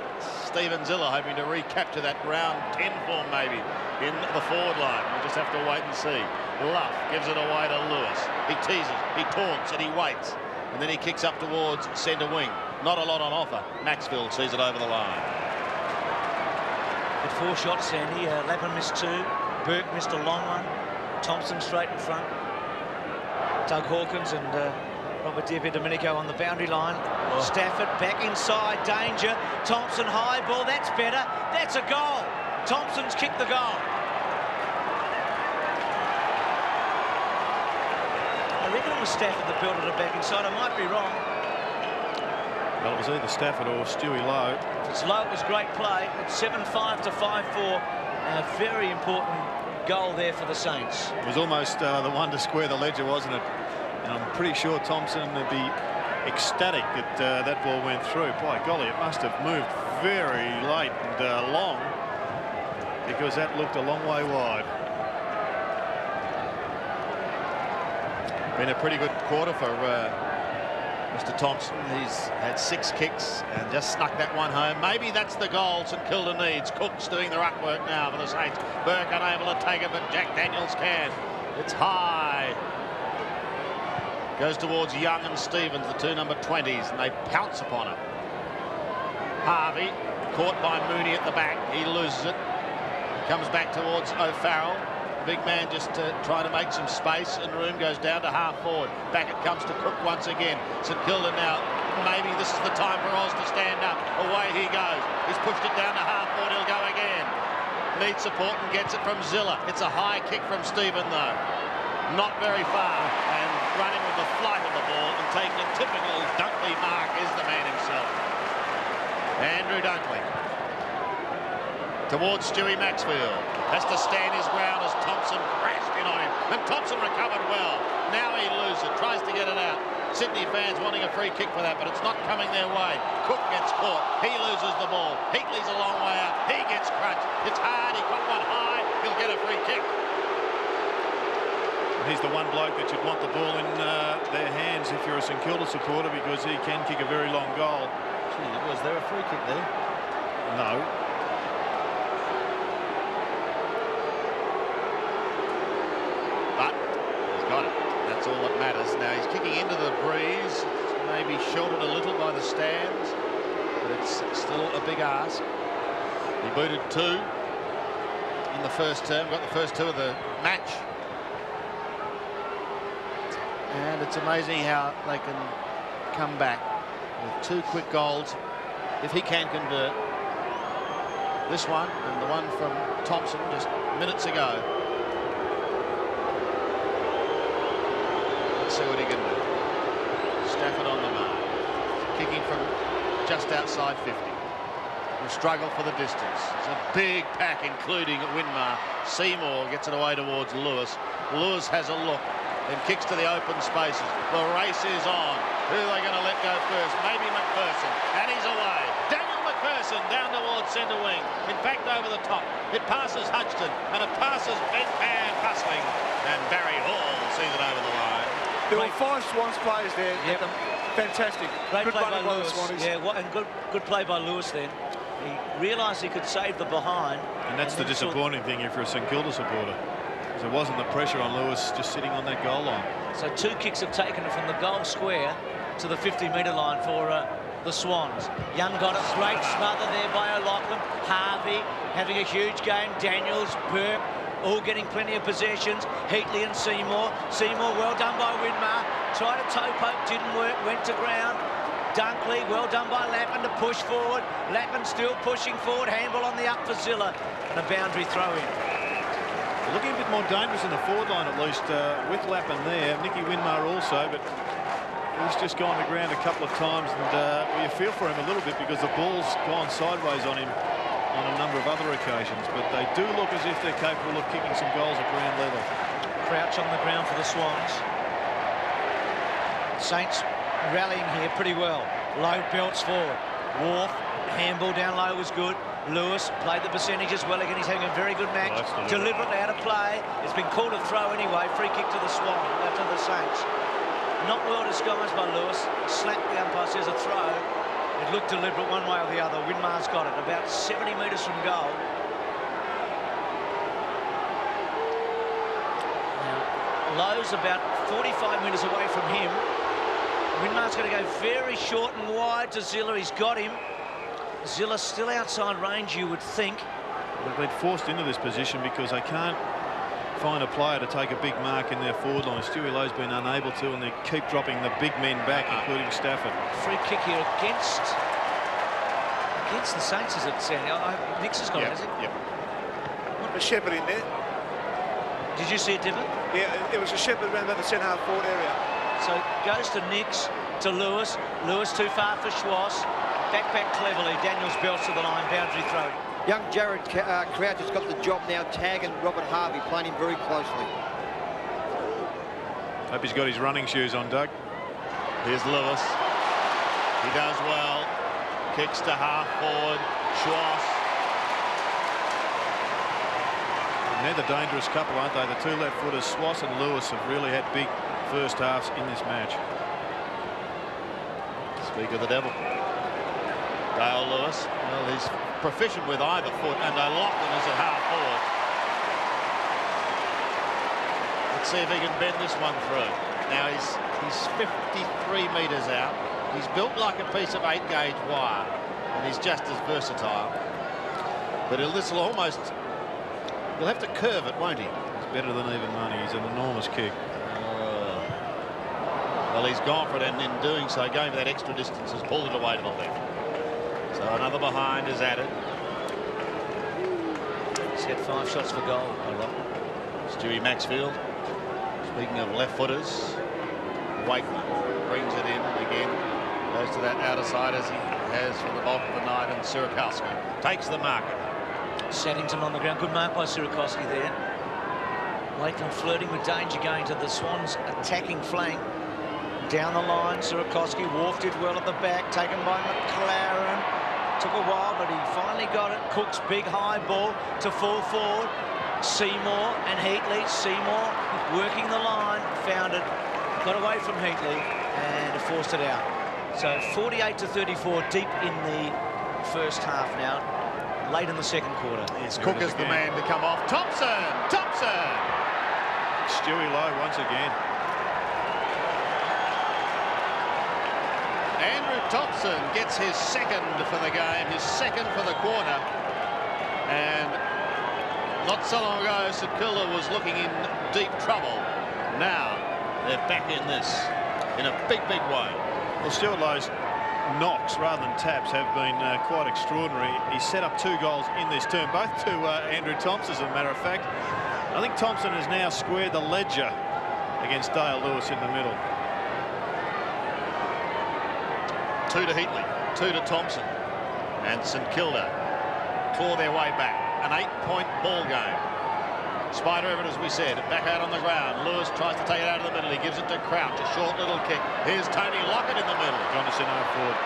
Stephen Zilla hoping to recapture that round 10 form maybe in the forward line. We'll just have to wait and see. Luff gives it away to Lewis. He teases, he taunts, and he waits. And then he kicks up towards centre wing. Not a lot on offer. Maxfield sees it over the line. With 4 shots, Sandy. Lappin missed 2. Burke missed a long one. Thompson straight in front. Doug Hawkins and Robert Domenico on the boundary line. Oh. Stafford back inside, danger. Thompson high ball, that's better. That's a goal. Thompson's kicked the goal. I reckon it was Stafford that belted it back inside. I might be wrong. Well, it was either Stafford or Stewie Lowe. If it's Lowe, it was great play. It's 7-5 to 5-4. A very important goal there for the Saints. It was almost the one to square the ledger, wasn't it? And I'm pretty sure Thompson would be ecstatic that that ball went through. By golly, it must have moved very late and long, because that looked a long way wide. Been a pretty good quarter for Mr. Thompson. He's had 6 kicks and just snuck that one home. Maybe that's the goal St Kilda needs. Cook's doing the ruck work now for the Saints. Burke unable to take it, but Jack Daniels can. It's high. Goes towards Young and Stevens, the 2 number 20s, and they pounce upon it. Harvey caught by Mooney at the back. He loses it. Comes back towards O'Farrell. Big man just trying to make some space and room. Goes down to half forward. Back it comes to Cook once again. St Kilda now. Maybe this is the time for Oz to stand up. Away he goes. He's pushed it down to half forward. He'll go again. Needs support and gets it from Zilla. It's a high kick from Stephen though. Not very far. And running with the flight of the ball and taking a typical Dunkley mark is the man himself. Andrew Dunkley. Towards Stewie Maxfield. Has to stand his ground as Thompson crashed in on him. And Thompson recovered well. Now he loses it. Tries to get it out. Sydney fans wanting a free kick for that, but it's not coming their way. Cook gets caught. He loses the ball. Heatley's a long way out. He gets crunched. It's hard. He got one high. He'll get a free kick. He's the one bloke that you'd want the ball in their hands if you're a St Kilda supporter, because he can kick a very long goal. Gee, was there a free kick there? No. But he's got it. That's all that matters. Now he's kicking into the breeze. Maybe sheltered a little by the stands, but it's still a big ask. He booted 2 in the first term. Got the first 2 of the match. And it's amazing how they can come back with 2 quick goals if he can convert. This one and the one from Thompson just minutes ago. Let's see what he can do. Stafford on the mark. Kicking from just outside 50. Will struggle for the distance. It's a big pack, including Winmar. Seymour gets it away towards Lewis. Lewis has a look and kicks to the open spaces. The race is on. Who are they going to let go first? Maybe McPherson. And he's away. Daniel McPherson McPherson down towards centre wing. In fact, over the top. It passes Hudson, and it passes Van Hustling, and Barry Hall sees it over the line. There were 5 Swans players there. Yep. Fantastic. Great Good play by running by the Lewis. Swannies. Yeah, and good play by Lewis then. He realised he could save the behind. And that's the disappointing thing if you're a St Kilda supporter. Because there wasn't the pressure on Lewis just sitting on that goal line. So 2 kicks have taken it from the goal square to the 50-metre line for the Swans. Young got a great smother there by O'Loughlin. Harvey having a huge game. Daniels, Burke, all getting plenty of possessions. Heatley and Seymour. Seymour, well done by Winmar. Tried a toe poke, didn't work, went to ground. Dunkley, well done by Lappin to push forward. Lappin still pushing forward. Handball on the up for Zilla. And a boundary throw in. Looking a bit more dangerous in the forward line, at least, with Lappin there. Nicky Winmar also, but he's just gone to ground a couple of times, and you feel for him a little bit because the ball's gone sideways on him on a number of other occasions. But they do look as if they're capable of kicking some goals at ground level. Crouch on the ground for the Swans. Saints rallying here pretty well. Low belts forward. Wharf, handball down low was good. Lewis played the percentages well again. He's having a very good match. Deliberately out of play. It's been called a throw anyway. Free kick to the Swan, to the Saints. Not well disguised by Lewis. Slapped the umpire, says a throw. It looked deliberate one way or the other. Winmar's got it. About 70 metres from goal. Now, Lowe's about 45 metres away from him. Winmar's going to go very short and wide to Zilla. He's got him. Zilla's still outside range, you would think. They've been forced into this position because they can't find a player to take a big mark in their forward line. Stewie Lowe's been unable to, and they keep dropping the big men back, including Stafford. Free kick here against the Saints, is it, Sandy? Nix has got it, has he? Yep. A Shepherd in there. Did you see it, Divot? Yeah, it was a Shepherd around about the centre half forward area. So goes to Nix, to Lewis. Lewis too far for Schwass. Back cleverly. Daniels belts to the line. Boundary throw. Young Jared Crouch has got the job now, tagging Robert Harvey, playing him very closely. Hope he's got his running shoes on, Doug. Here's Lewis. He does well. Kicks to half forward. Schwass. And they're the dangerous couple, aren't they? The 2 left-footers, Schwass and Lewis, have really had big first halves in this match. Speak of the devil. Dale Lewis. Well, he's proficient with either foot, and O'Loughlin is at half forward. Let's see if he can bend this one through. Now he's 53 metres out. He's built like a piece of 8-gauge wire, and he's just as versatile. But this will almost, he'll have to curve it, won't he? It's better than even money. He's an enormous kick. Well, he's gone for it, and in doing so, going for that extra distance, has pulled it away to the left. So another behind is added. He's had 5 shots for goal. Stewie Maxfield. Speaking of left-footers, Wakeman brings it in again. Goes to that outer side as he has for the bulk of the night, and Sierakowski takes the marker. Saddington on the ground. Good mark by Sierakowski there. Wakeman flirting with danger going to the Swans' attacking flank. Down the line, Sierakowski. Wharf did well at the back, taken by McLaren. Took a while, but he finally got it. Cook's big high ball to full forward. Seymour and Heatley. Seymour working the line, found it, got away from Heatley, and forced it out. So 48-34, deep in the first half now, late in the second quarter. Yes, Cook is the man to come off. Thompson! Stewie Lowe once again. Andrew Thompson gets his second for the game, his second for the quarter. And not so long ago, St Kilda was looking in deep trouble. Now they're back in this in a big way. Well, Stuart Lowe's knocks rather than taps have been quite extraordinary. He's set up 2 goals in this term, both to Andrew Thompson, as a matter of fact. I think Thompson has now squared the ledger against Dale Lewis in the middle. 2 to Heatley, 2 to Thompson, and St Kilda claw their way back. An 8-point ball game. Spider Everett, as we said, back out on the ground. Lewis tries to take it out of the middle. He gives it to Crouch, a short little kick. Here's Tony Lockett in the middle. Gone to centre forward.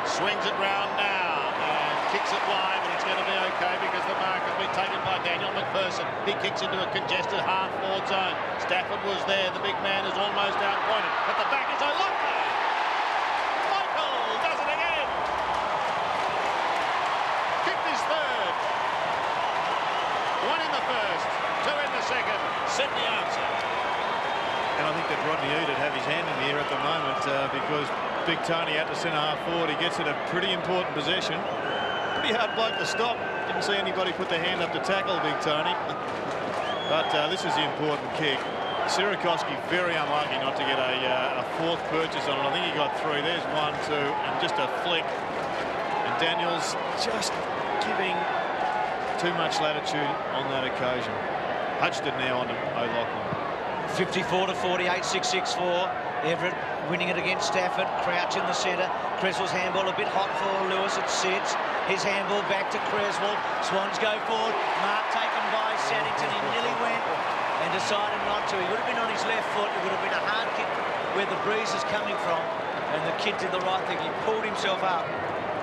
Swings it round now and kicks it wide, but it's going to be okay because the mark has been taken by Daniel McPherson. He kicks into a congested half-forward zone. Stafford was there. The big man is almost outpointed. But the back is O'Loughlin. Michael does it again. Kicked his third. One in the first, two in the second. Sydney answer. And I think that Rodney Ead'd have his hand in the air at the moment because Big Tony out to centre half forward. He gets it a pretty important possession. Pretty hard bloke to stop. Didn't see anybody put their hand up to tackle Big Tony. But this is the important kick. Sierakowski very unlucky not to get a fourth purchase on it. I think he got three. There's 1, 2, and just a flick. And Daniels just giving too much latitude on that occasion. Hudged it now on to O'Loughlin. 54 to 48, 6-6-4. Everett winning it against Stafford. Crouch in the centre. Creswell's handball a bit hot for Lewis. It sits. His handball back to Creswell. Swans go forward. Mark taken by Saddington. He nearly went and decided not to. He would have been on his left foot. It would have been a hard kick where the breeze is coming from. And the kid did the right thing. He pulled himself up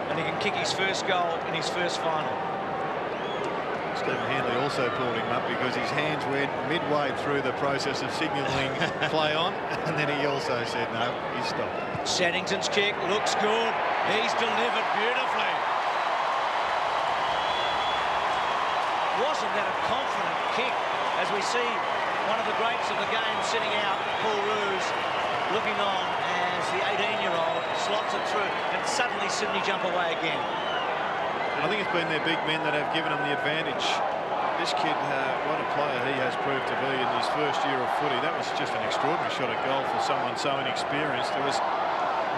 and he can kick his first goal in his first final. Stephen Handley also pulled him up because his hands went midway through the process of signalling play on, and then he also said no, he stopped. Saddington's kick looks good. He's delivered beautifully. Wasn't that a confident kick? As we see one of the greats of the game sitting out, Paul Roos, looking on as the 18-year-old slots it through, and suddenly Sydney jump away again. I think it's been their big men that have given them the advantage. This kid, what a player he has proved to be in his first year of footy. That was just an extraordinary shot at goal for someone so inexperienced. There was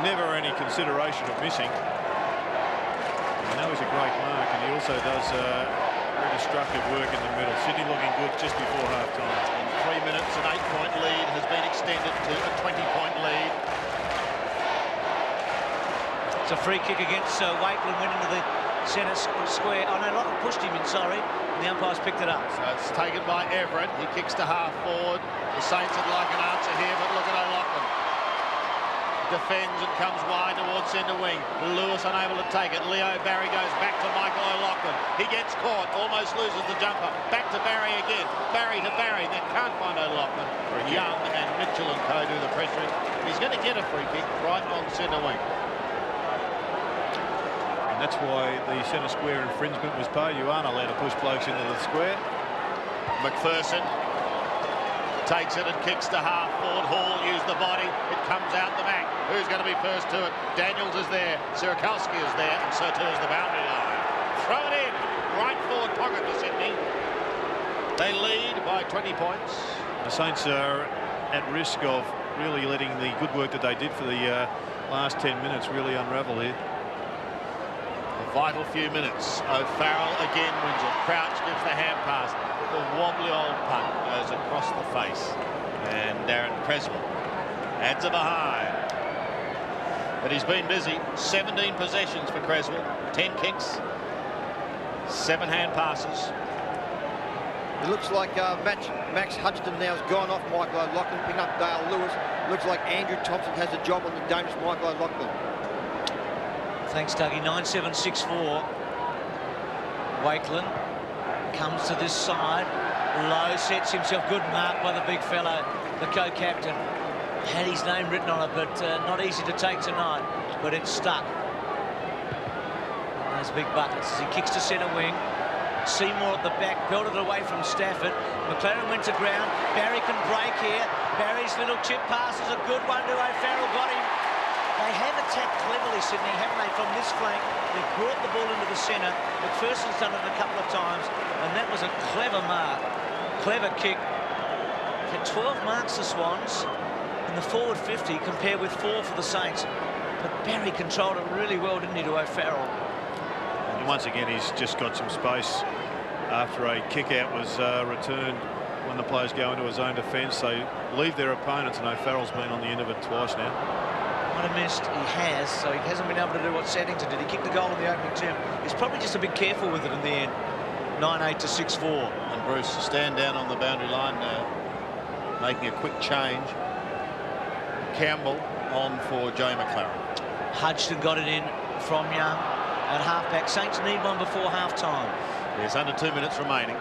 never any consideration of missing. I know he's a great mark, and he also does very destructive work in the middle. Sydney looking good just before half-time. In 3 minutes, an 8-point lead has been extended to a 20-point lead. It's a free kick against Wakeland, went into the centre square. Oh no, Lockett pushed him in, sorry. And the umpire's picked it up. So it's taken by Everett. He kicks to half forward. The Saints would like an answer here, but look at O'Loughlin. Defends and comes wide towards centre wing. Lewis unable to take it. Leo Barry goes back to Michael O'Loughlin. He gets caught, almost loses the jumper. Back to Barry again. Barry to Barry, then can't find O'Loughlin. Young and Mitchell and co do the pressure. He's going to get a free kick right on centre wing. That's why the centre square infringement was paid. You aren't allowed to push blokes into the square. McPherson takes it and kicks to half forward. Hall used the body. It comes out the back. Who's going to be first to it? Daniels is there. Sierakowski is there. And so too is the boundary line. Throw it in. Right forward pocket to Sydney. They lead by 20 points. The Saints are at risk of really letting the good work that they did for the last 10 minutes really unravel here. Vital few minutes. O'Farrell again wins it. Crouch gives the hand pass. The wobbly old punt goes across the face. And Darren Creswell adds a behind. But he's been busy. 17 possessions for Creswell. 10 kicks. 7 hand passes. It looks like Max Hudson now has gone off Michael O'Loughlin, picking up Dale Lewis. Looks like Andrew Thompson has a job on the dangerous Michael O'Loughlin. Thanks, Dougie. 9-7-6-4. Wakeland comes to this side. Lowe sets himself. Good mark by the big fellow, the co-captain. Had his name written on it, but not easy to take tonight. But it's stuck. And those big buckets as he kicks to centre wing. Seymour at the back, belted away from Stafford. McLaren went to ground. Barry can break here. Barry's little chip pass is a good one to O'Farrell. Got him. They have attacked cleverly, Sydney, haven't they, from this flank? They've brought the ball into the centre. McPherson's done it a couple of times, and that was a clever mark. Clever kick. Had 12 marks, the Swans, in the forward 50, compared with 4 for the Saints. But Barry controlled it really well, didn't he, to O'Farrell? And once again, he's just got some space after a kick-out was returned. When the players go into his own defence, they leave their opponents, and O'Farrell's been on the end of it twice now. Might have missed. He has, so he hasn't been able to do what Saddington did. He kicked the goal in the opening term. He's probably just a bit careful with it in the end. 9-8 to 6-4. And Bruce stand down on the boundary line now, making a quick change. Campbell on for Joe McLaren. Hudson got it in from Young at half-back. Saints need one before half-time. There's under 2 minutes remaining.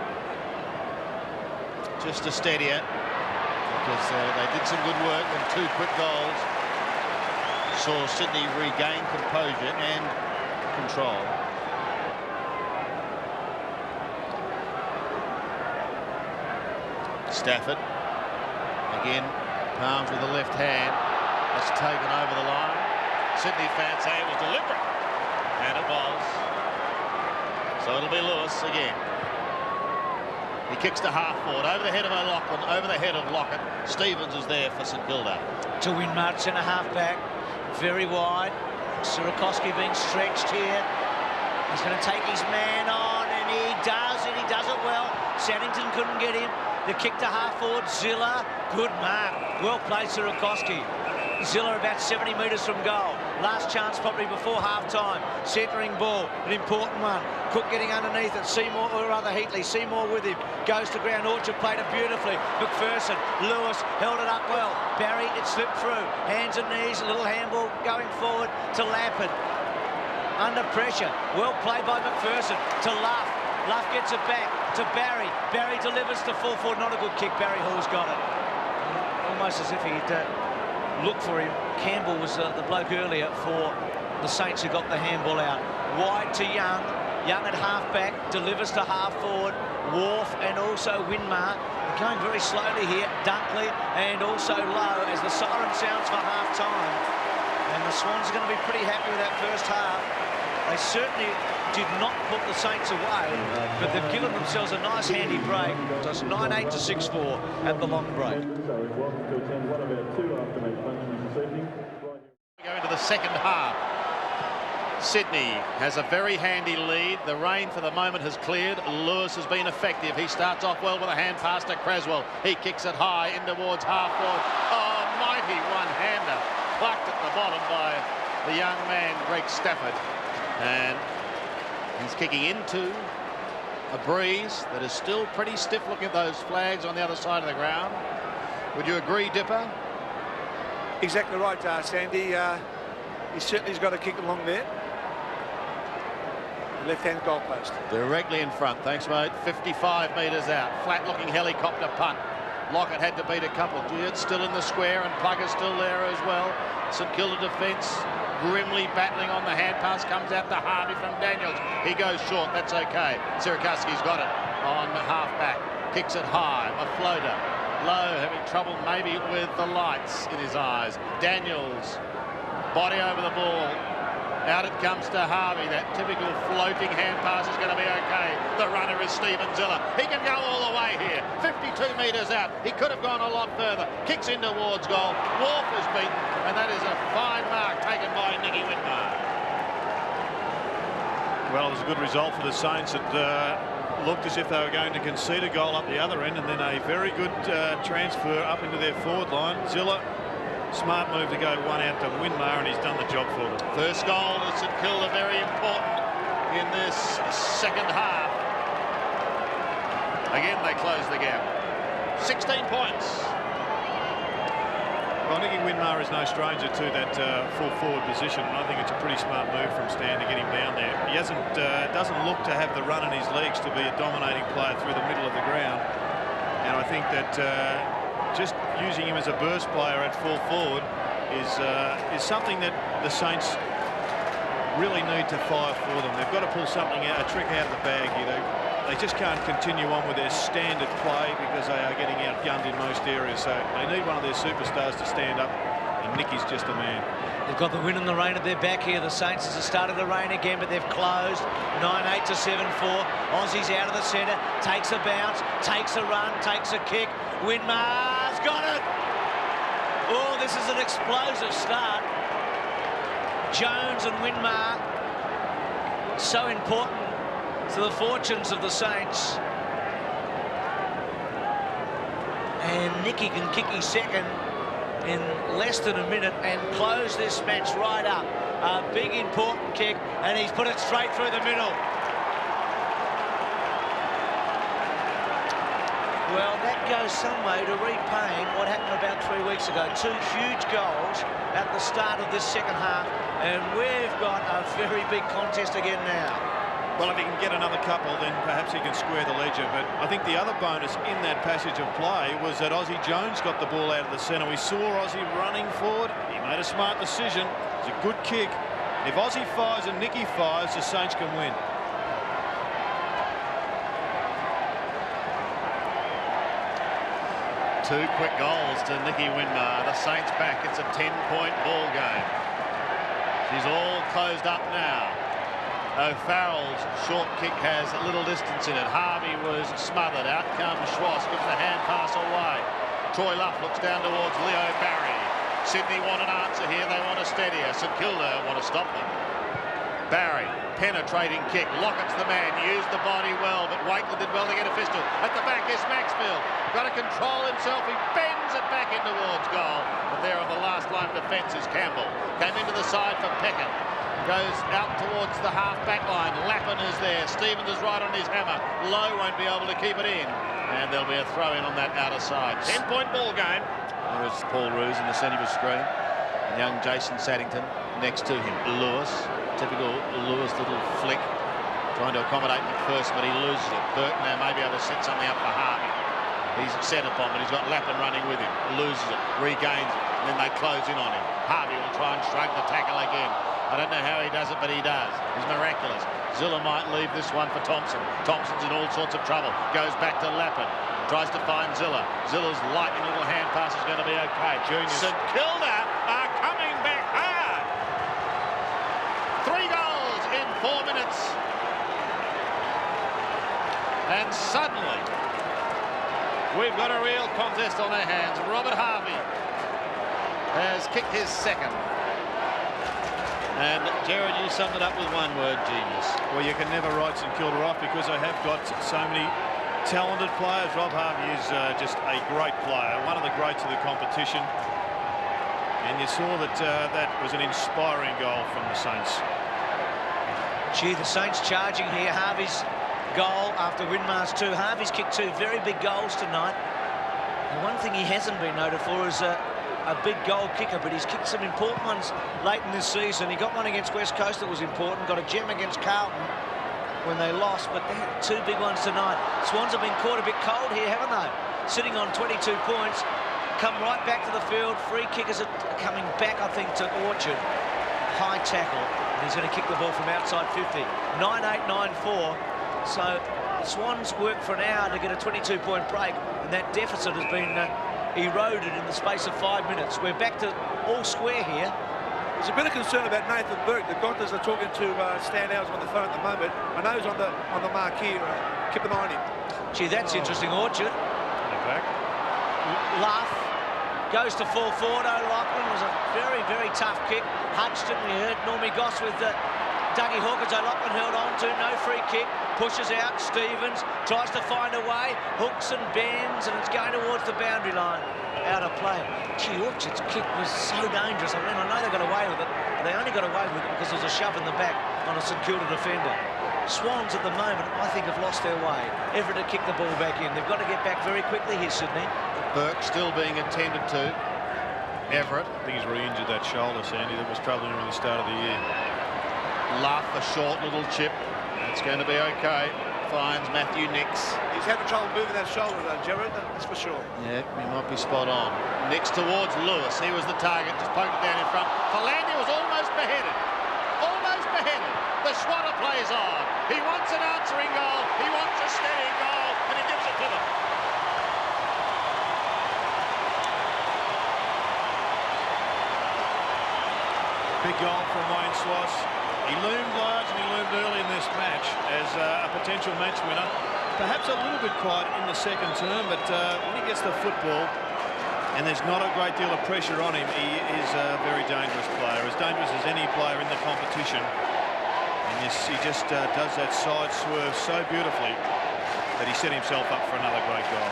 Just to steady it, because they did some good work, and 2 quick goals saw Sydney regain composure and control. Stafford again, palms with the left hand. That's taken over the line. Sydney fans say it was deliberate, and it was. So it'll be Lewis again. He kicks to half forward, over the head of O'Loughlin, over the head of Lockett. Stevens is there for St Kilda. To Winmar, centre half-back, very wide. Sierakowski being stretched here. He's going to take his man on, and he does it well. Saddington couldn't get him. The kick to half forward, Ziller, good mark. Well played, Sierakowski. Ziller about 70 metres from goal. Last chance probably before half-time. Centering ball, an important one. Cook getting underneath it. Seymour, or rather Heatley, Seymour with him. Goes to ground. Orchard played it beautifully. McPherson, Lewis held it up well. Barry, it slipped through. Hands and knees, a little handball going forward to Lappin. Under pressure. Well played by McPherson to Luff. Luff gets it back to Barry. Barry delivers to full forward. Not a good kick. Barry Hall's got it. Almost as if he'd looked for him. Campbell was the bloke earlier for the Saints who got the handball out. Wide to Young. Young at half-back. Delivers to half-forward. Wharf and also Winmar. They're going very slowly here. Dunkley and also Lowe as the siren sounds for half-time. And the Swans are going to be pretty happy with that first half. They certainly did not put the Saints away, but they've given themselves a nice handy break. Just 9-8 to 6-4 at the long break. We go into the second half. Sydney has a very handy lead. The rain for the moment has cleared. Lewis has been effective. He starts off well with a hand pass to Creswell. He kicks it high in towards half forward. Oh, mighty one-hander. Plucked at the bottom by the young man, Greg Stafford. And he's kicking into a breeze that is still pretty stiff. Looking at those flags on the other side of the ground. Would you agree, Dipper? Exactly right, Sandy. He certainly's got a kick along there. Left-hand goalpost. Directly in front. Thanks, mate. 55 metres out. Flat-looking helicopter punt. Lockett had to beat a couple. It's still in the square, and Plugger's still there as well. St Kilda defence grimly battling on the hand pass. Comes out to Harvey from Daniels. He goes short. That's okay. Sierakowski's got it on half-back. Kicks it high. A floater. Lowe having trouble maybe with the lights in his eyes. Daniels. Body over the ball. Out it comes to Harvey. That typical floating hand pass is going to be okay. The runner is Stephen Ziller. He can go all the way here. 52 metres out. He could have gone a lot further. Kicks in towards goal. Wharf is beaten. And that is a fine mark taken by Nicky Winmar. Well, it was a good result for the Saints. It looked as if they were going to concede a goal up the other end, and then a very good transfer up into their forward line. Ziller. Smart move to go one out to Winmar, and he's done the job for them. First goal to St Kilda, very important in this second half. Again, they close the gap. 16 points. Well, Nicky Winmar is no stranger to that full forward position, and I think it's a pretty smart move from Stan to get him down there. He doesn't look to have the run in his legs to be a dominating player through the middle of the ground, and I think that just using him as a burst player at full forward is something that the Saints really need to fire for them. They've got to pull something out, a trick out of the bag here. They just can't continue on with their standard play because they are getting outgunned in most areas. So they need one of their superstars to stand up, and Nicky's just a man. They've got the win and the rain at their back here. The Saints has started the rain again, but they've closed. 9-8 to 7-4. Aussie's out of the centre, takes a bounce, takes a run, takes a kick. Winmar's got it! Oh, this is an explosive start. Jones and Winmar, so important to the fortunes of the Saints. And Nicky can kick his second in less than a minute and close this match right up. A big important kick, and he's put it straight through the middle. Well, that goes some way to repaying what happened about 3 weeks ago. 2 huge goals at the start of this second half, and we've got a very big contest again now. Well, if he can get another couple, then perhaps he can square the ledger. But I think the other bonus in that passage of play was that Aussie Jones got the ball out of the centre. We saw Aussie running forward. He made a smart decision. It's a good kick. If Aussie fires and Nicky fires, the Saints can win. Two quick goals to Nicky Winmar. The Saints back. It's a 10-point ball game. She's all closed up now. O'Farrell's short kick has a little distance in it. Harvey was smothered. Out comes Schwass, gives the hand pass away. Troy Luff looks down towards Leo Barry. Sydney want an answer here. They want a steadier. St Kilda want to stop them. Barry, penetrating kick. Lockett's the man. Used the body well, but Wakeland did well to get a fistule. At the back is Maxfield. Got to control himself. He bends it back in towards goal. But there on the last line of defence is Campbell. Came into the side for Peckett. Goes out towards the half-back line. Lappin is there. Stevens is right on his hammer. Lowe won't be able to keep it in. And there'll be a throw-in on that outer side. 10-point ball game. There is Paul Roos in the centre of the screen. And young Jason Saddington next to him. Lewis. Typical Lewis little flick. Trying to accommodate McPherson, but he loses it. Burton now may be able to set something up for Harvey. He's set upon, but he's got Lappin running with him. Loses it. Regains it. And then they close in on him. Harvey will try and shrug the tackle again. I don't know how he does it, but he does. He's miraculous. Zilla might leave this one for Thompson. Thompson's in all sorts of trouble. Goes back to Lappin. Tries to find Zilla. Zilla's lightning little hand pass is going to be okay. St Kilda are coming back hard. 3 goals in 4 minutes. And suddenly, we've got a real contest on our hands. Robert Harvey has kicked his second. And, Gerard, you summed it up with one word, genius. Well, you can never write St Kilda off because they have got so many talented players. Rob Harvey is just a great player, one of the greats of the competition. And you saw that that was an inspiring goal from the Saints. Gee, the Saints charging here. Harvey's goal after Winmar's 2. Harvey's kicked 2 very big goals tonight. And one thing he hasn't been noted for is a big goal kicker, but he's kicked some important ones late in this season. He got one against West Coast that was important, got a gem against Carlton when they lost, but they had 2 big ones tonight. Swans have been caught a bit cold here, haven't they? Sitting on 22 points, come right back to the field. Free kickers are coming back, I think, to Orchard. High tackle, and he's going to kick the ball from outside 50. 9-8, 9-4. So the Swans work for an hour to get a 22-point break, and that deficit has been eroded in the space of 5 minutes. We're back to all square here. There's a bit of concern about Nathan Burke. The doctors are talking to Stan Howes on the phone at the moment. I know he's on the marquee. Keep an eye on him. Gee, that's interesting, Orchard. Luff goes to full forward. O'Loughlin was a very, very tough kick. Hudson, we heard Normie Goss with Dougie Hawkins. O'Loughlin held on to, no free kick. Pushes out, Stevens tries to find a way, hooks and bends, and it's going towards the boundary line. Out of play. Gee, Orchard's kick was so dangerous. I mean, I know they got away with it, but they only got away with it because there was a shove in the back on a St Kilda defender. Swans at the moment, I think, have lost their way. Everett to kick the ball back in. They've got to get back very quickly here, Sydney. Burke still being attended to. Everett. I think he's re-injured that shoulder, Sandy, that was troubling him at the start of the year. Luff, a short little chip. It's going to be okay. Finds Matthew Nix. He's having trouble moving that shoulder, though, Gerard. That's for sure. Yeah, he might be spot on. Nix towards Lewis. He was the target. Just poked it down in front. Philander was almost beheaded. Almost beheaded. The Swatter plays on. He wants an answering goal. He wants a steady goal, and he gives it to them. Big goal from Wayne Schwass. He loomed large and he loomed early in this match as a potential match winner. Perhaps a little bit quiet in the second term, but when he gets the football and there's not a great deal of pressure on him, he is a very dangerous player, as dangerous as any player in the competition. And yes, he just does that side swerve so beautifully that he set himself up for another great goal.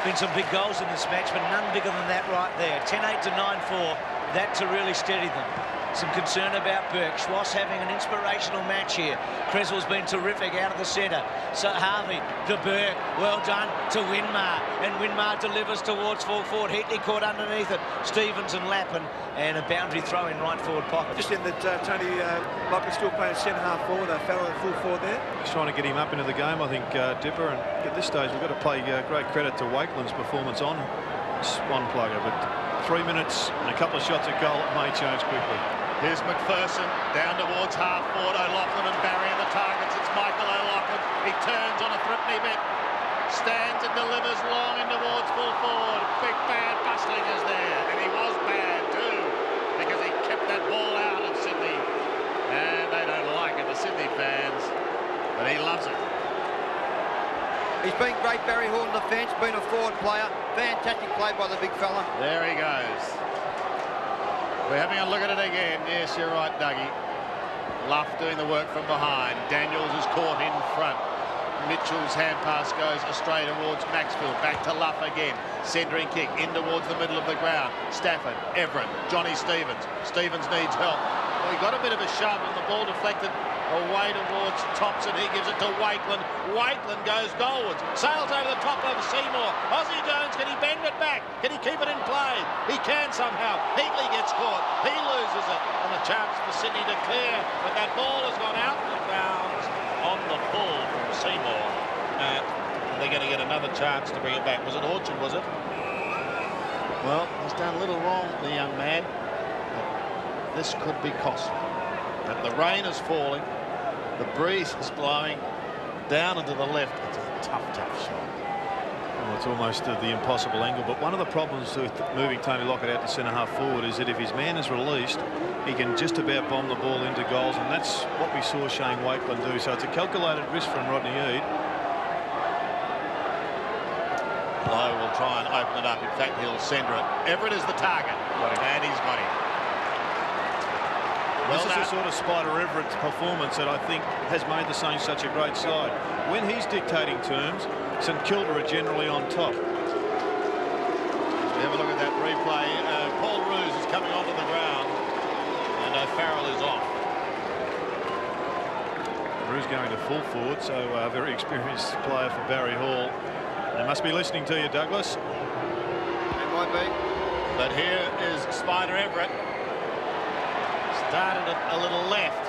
Been some big goals in this match, but none bigger than that right there. 10-8 to 9-4. that to really steady them. Some concern about Burke. Schwass having an inspirational match here. Creswell's been terrific out of the centre. So Harvey to Burke. Well done to Winmar. And Winmar delivers towards full forward. Heatley caught underneath it. Stevens and Lappin. And a boundary throw in right forward pocket. Just in that Tony Lockett's still playing centre half forward. Farrell at full forward there. He's trying to get him up into the game, I think, Dipper. And at this stage, we've got to pay great credit to Wakeland's performance on Swan Plugger. But 3 minutes and a couple of shots at goal, it may change quickly. Here's McPherson down towards half forward. O'Loughlin and Barry are the targets. It's Michael O'Loughlin. He turns on a threatening bit. Stands and delivers long in towards full forward. Big bad bustling is there. And he was bad too, because he kept that ball out of Sydney. And they don't like it, the Sydney fans. But he loves it. He's been great, Barry Hall, in defence, been a forward player. Fantastic play by the big fella. There he goes. We're having a look at it again. Yes, you're right, Dougie. Luff doing the work from behind. Daniels is caught in front. Mitchell's hand pass goes astray towards Maxfield. Back to Luff again. Centering kick in towards the middle of the ground. Stafford, Everett, Johnny Stevens. Stevens needs help. Well, he got a bit of a shove and the ball deflected away towards Thompson. He gives it to Wakeland. Wakeland goes goalwards. Sails over the top of Seymour. Ozzie Jones, can he bend it back? Can he keep it in play? He can somehow. Heatley gets caught. He loses it. And a chance for Sydney to clear. But that ball has gone out of bounds on the full from Seymour. And they're going to get another chance to bring it back. Was it Orchard, was it? Well, he's done a little wrong, the young man. But this could be costly. And the rain is falling. The breeze is blowing down into the left. It's a tough shot. Well, it's almost the impossible angle. But one of the problems with moving Tony Lockett out to centre half forward is that if his man is released, he can just about bomb the ball into goals. And that's what we saw Shane Wakeland do. So it's a calculated risk from Rodney Eade. Lowe will try and open it up. In fact, he'll centre it. Everett is the target. And he's got him. This is the sort of Spider Everett performance that I think has made the Saints such a great side. When he's dictating terms, St Kilda are generally on top. We have a look at that replay. Paul Roos is coming onto the ground and O'Farrell is off. Roos going to full forward, so a very experienced player for Barry Hall. They must be listening to you, Douglas. It might be. But here is Spider Everett. Started it a little left.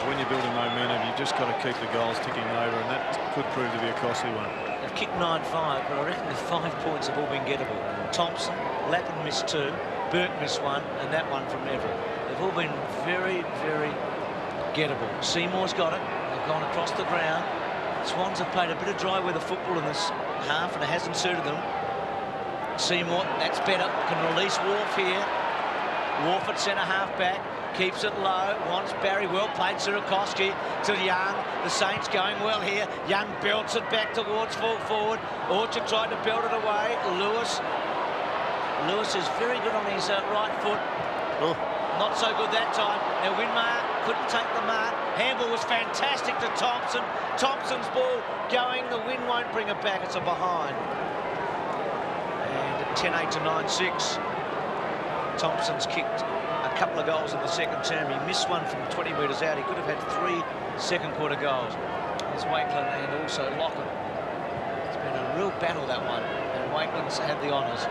When you're building momentum, you've just got to keep the goals ticking over, and that could prove to be a costly one. They've kicked 9-5, but I reckon the 5 points have all been gettable. Thompson, Lappin missed 2, Burke missed 1, and that one from Everett. They've all been very, very gettable. Seymour's got it. They've gone across the ground. Swans have played a bit of dry weather football in this half, and it hasn't suited them. Seymour, that's better. Can release Wharf here. Wharf at centre half back. Keeps it low. Wants Barry. Well played. Sirakoski to Young. The Saints going well here. Young belts it back towards full forward. Orchard tried to belt it away. Lewis is very good on his right foot. Oh. Not so good that time. Now Winmar couldn't take the mark. Handball was fantastic to Thompson. Thompson's ball going. The wind won't bring it back. It's a behind. And 10-8 to 9-6. Thompson's kicked a couple of goals in the second term. He missed one from 20 metres out. He could have had 3 second quarter goals. There's Wakeland and also Lockett. It's been a real battle, that one. And Wakeland's had the honours.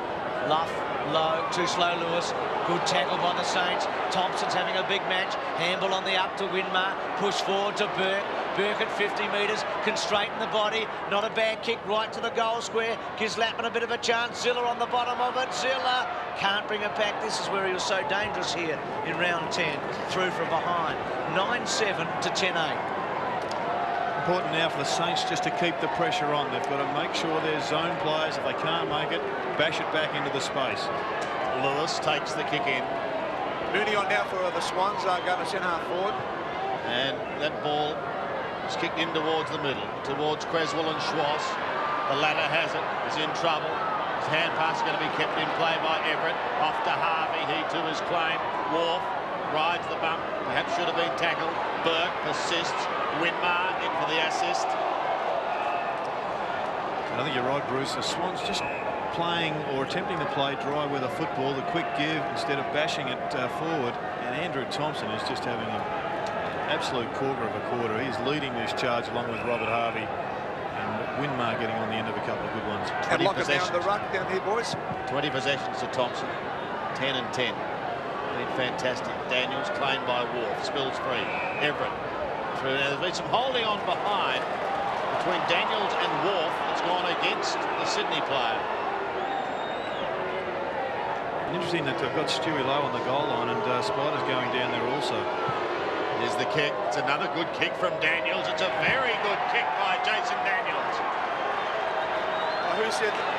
Luff, low, too slow Lewis. Good tackle by the Saints. Thompson's having a big match. Handball on the up to Winmar. Push forward to Burke. Burke at 50 metres. Can straighten the body. Not a bad kick right to the goal square. Gives Lappin a bit of a chance. Ziller on the bottom of it. Ziller can't bring it back. This is where he was so dangerous here in round 10. Through from behind. 9-7 to 10-8. Important now for the Saints just to keep the pressure on. They've got to make sure they're zone players. If they can't make it, bash it back into the space. Lewis takes the kick in. Mooney on now for the Swans, going to centre half forward. And that ball is kicked in towards the middle, towards Creswell and Schwass. The latter has it, is in trouble. His hand pass is going to be kept in play by Everett. Off to Harvey, he too is claimed. Wharf rides the bump. Perhaps should have been tackled. Burke persists. Winmar in for the assist. I think you're right, Bruce. The Swans just playing or attempting to play dry with a football, the quick give instead of bashing it forward. And Andrew Thompson is just having an absolute quarter of a quarter. He's leading this charge along with Robert Harvey. And Winmar getting on the end of a couple of good ones. And lock it down the ruck down here, boys. 20 possessions to Thompson. 10 and 10. Been fantastic. Daniels claimed by Wharf. Spills free. Everett through. Now there's been some holding on behind between Daniels and Wharf that's gone against the Sydney player. Interesting that they've got Stewie Lowe on the goal line and Spider's going down there also. Here's the kick. It's another good kick from Daniels. It's a very good kick by Jason Daniels. Who said that?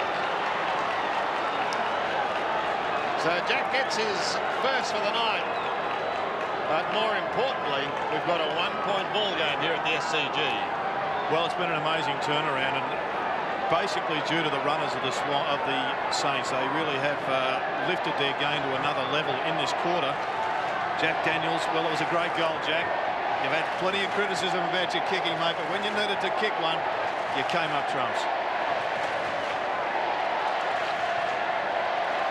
So Jack gets his first for the night. But more importantly, we've got a one-point ball game here at the SCG. Well, it's been an amazing turnaround, and basically due to the runners of the Saints, they really have lifted their game to another level in this quarter. Jack Daniels, well, it was a great goal, Jack. You've had plenty of criticism about your kicking, mate, but when you needed to kick one, you came up trumps.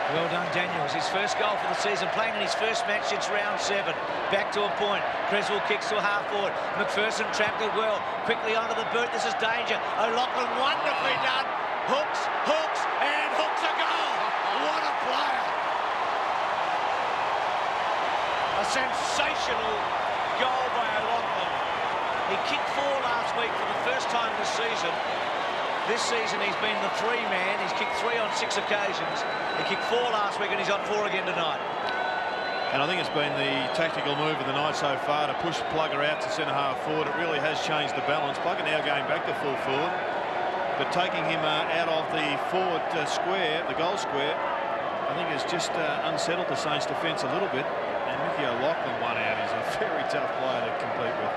Well done, Daniels. His first goal for the season, playing in his first match since round 7. Back to a point. Creswell kicks to a half forward. McPherson trapped it well. Quickly onto the boot. This is danger. O'Loughlin wonderfully done. Hooks, and hooks a goal. What a player. A sensational goal by O'Loughlin. He kicked 4 last week for the first time this season. This season he's been the 3-man. He's kicked 3 on 6 occasions. He kicked 4 last week and he's on 4 again tonight. And I think it's been the tactical move of the night so far to push Plugger out to centre half forward. It really has changed the balance. Plugger now going back to full forward, but taking him out of the forward square, the goal square, I think has just unsettled the Saints' defence a little bit. And Mickey O'Loughlin won out. He's a very tough player to compete with.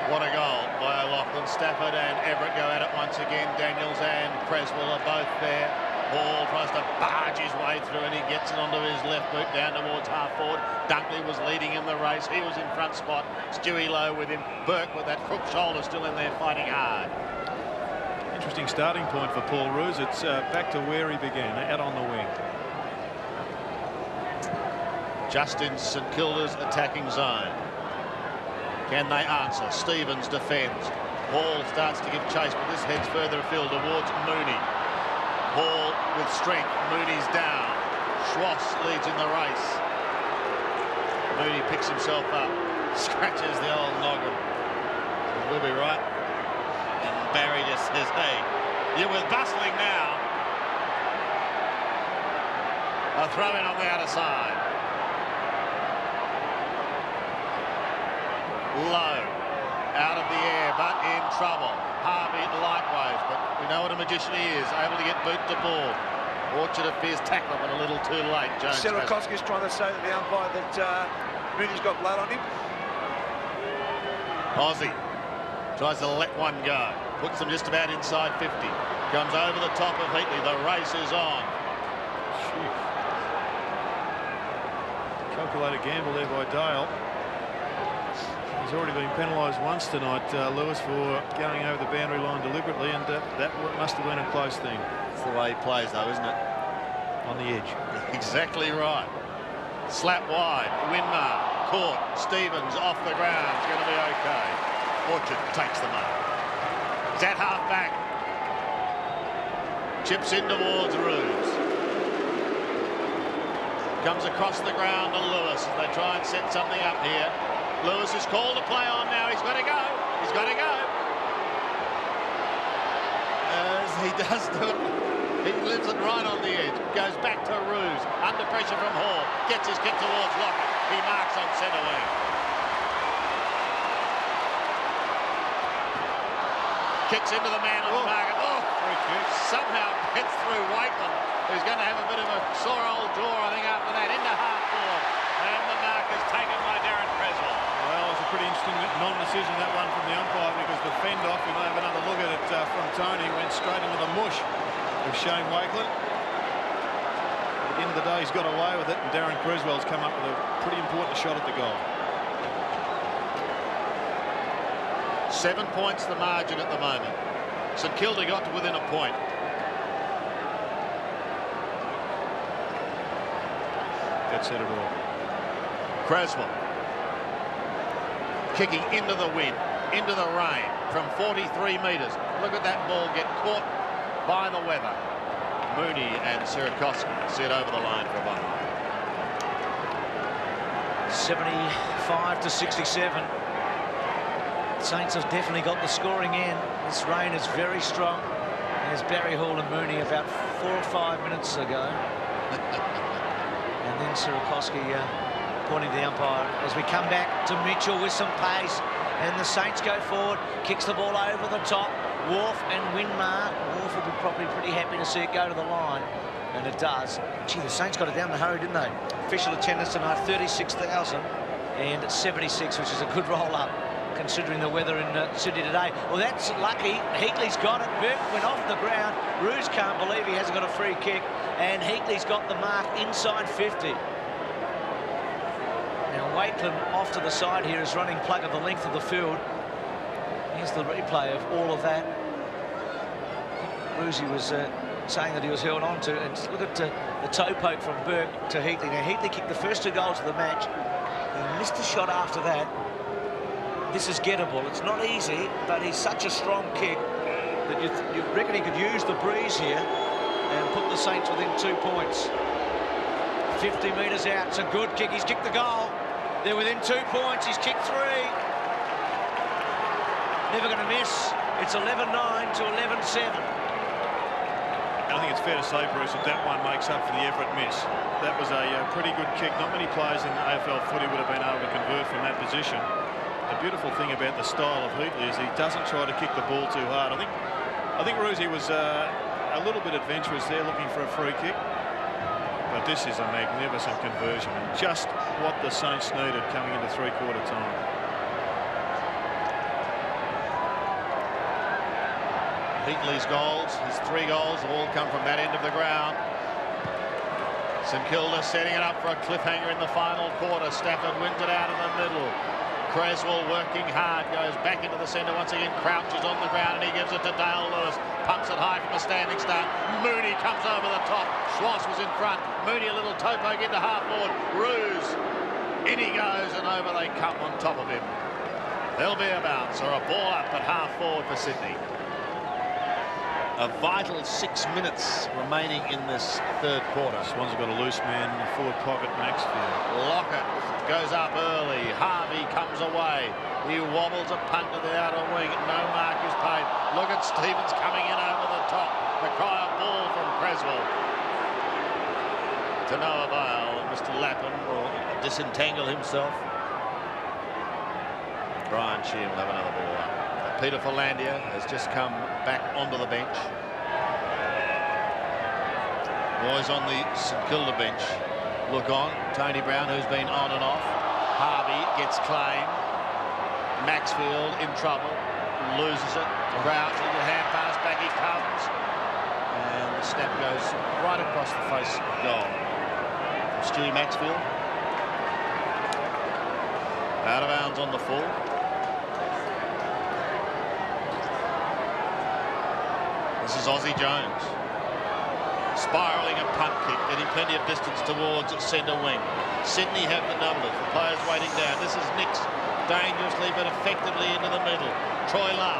What a goal by O'Loughlin. Stafford and Everett go at it once again. Daniels and Creswell are both there. Hall tries to barge his way through and he gets it onto his left boot down towards half forward. Dunkley was leading in the race. He was in front spot. Stewie Lowe with him. Burke with that crook shoulder still in there fighting hard. Interesting starting point for Paul Roos. It's back to where he began, out on the wing. Just in St Kilda's attacking zone. Can they answer? Stevens defends. Hall starts to give chase, but this heads further afield towards Mooney. Hall with strength. Mooney's down. Schwass leads in the race. Mooney picks himself up. Scratches the old noggin. We'll be right. And Barry just says, hey, you're with bustling now. A throw in on the outer side. Low, out of the air, but in trouble. Harvey likewise, but we know what a magician he is, able to get boot to ball. Orchard appears tackle, but a little too late. Jones. Selakoski's trying to say to the umpire that Mooney's got blood on him. Aussie tries to let one go. Puts them just about inside 50. Comes over the top of Heatley. The race is on. Calculated gamble there by Dale. He's already been penalised once tonight, Lewis, for going over the boundary line deliberately, and that must have been a close thing. That's the way he plays, though, isn't it? On the edge. Exactly right. Slap wide. Winmar caught. Stevens off the ground. It's going to be okay. Orchard takes them up. He's at half back. Chips in towards Roos. Comes across the ground to Lewis as they try and set something up here. Lewis is called to play on now. He's got to go. He's got to go. As he does do it, he lives it right on the edge. Goes back to Roos. Under pressure from Hall. Gets his kick towards Lockett. He marks on centre wing. Kicks into the man on the market. Oh, somehow gets through Wakeland, who's going to have a bit of a sore old jaw, I think, after that. Into half forward. And the mark is taken by Darren Creswell. Well, it's a pretty interesting non-decision, that one from the umpire, because the fend off, we may have another look at it from Tony, went straight into the mush of Shane Wakeland. the end of the day, he's got away with it, and Darren Creswell's come up with a pretty important shot at the goal. 7 points the margin at the moment. St Kilda got to within a point. That said it all. Creswell kicking into the wind, into the rain from 43 metres. Look at that ball get caught by the weather. Mooney and Sierakowski see it over the line for a ball. 75 to 67. Saints have definitely got the scoring in. This rain is very strong. There's Barry Hall and Mooney about 4 or 5 minutes ago. And then Sierakowski pointing to the umpire as we come back to Mitchell with some pace. And the Saints go forward, kicks the ball over the top. Wharf and Winmar. Wharf will be probably pretty happy to see it go to the line. And it does. Gee, the Saints got it down the hurry, didn't they? Official attendance tonight, 36,076, which is a good roll-up, considering the weather in Sydney today. Well, that's lucky. Heatley's got it. Burke went off the ground. Roos can't believe he hasn't got a free kick. And Heatley's got the mark inside 50. Now, Waitland off to the side here is running plug of the length of the field. Here's the replay of all of that. Roosy was saying that he was held on to. And look at the toe poke from Burke to Heatley. Now, Heatley kicked the first 2 goals of the match. He missed a shot after that. This is gettable. It's not easy, but he's such a strong kick that you reckon he could use the breeze here and put the Saints within 2 points. 50 metres out. It's a good kick. He's kicked the goal. They're within 2 points. He's kicked 3. Never going to miss. It's 11-9 to 11-7. I think it's fair to say, Bruce, that that one makes up for the Everett miss. That was a pretty good kick. Not many players in AFL footy would have been able to convert from that position. The beautiful thing about the style of Heatley is he doesn't try to kick the ball too hard. I think Roosy was a little bit adventurous there, looking for a free kick. But this is a magnificent conversion, and just what the Saints needed coming into three-quarter time. Heatley's goals, his 3 goals, have all come from that end of the ground. St Kilda setting it up for a cliffhanger in the final quarter. Stafford wins it out in the middle. Creswell working hard, goes back into the centre once again. Crouch is on the ground and he gives it to Dale Lewis. Pumps it high from a standing start. Mooney comes over the top. Schloss was in front. Mooney a little toe poke into half forward. Roos, in he goes and over they come on top of him. There'll be a bounce or a ball up at half forward for Sydney. A vital 6 minutes remaining in this third quarter. Swans have got a loose man in the forward pocket, Maxfield. Lockett goes up early. Harvey comes away. He wobbles a punt to the outer wing. No mark is paid. Look at Stevens coming in over the top. The cry of ball from Creswell. To no avail. Mr. Lappin will disentangle himself. Brian Shear will have another ball up. Peter Philandia has just come back onto the bench. Boys on the St Kilda bench look on. Tony Brown, who's been on and off. Harvey gets claimed. Maxfield in trouble. Loses it. Crouch into hand pass. Back he comes. And the snap goes right across the face of goal. Stewie Maxfield. Out of bounds on the full. This is Aussie Jones. Spiralling a punt kick, getting plenty of distance towards centre wing. Sydney have the numbers, the players waiting down. This is Nix, dangerously but effectively into the middle. Troy Love.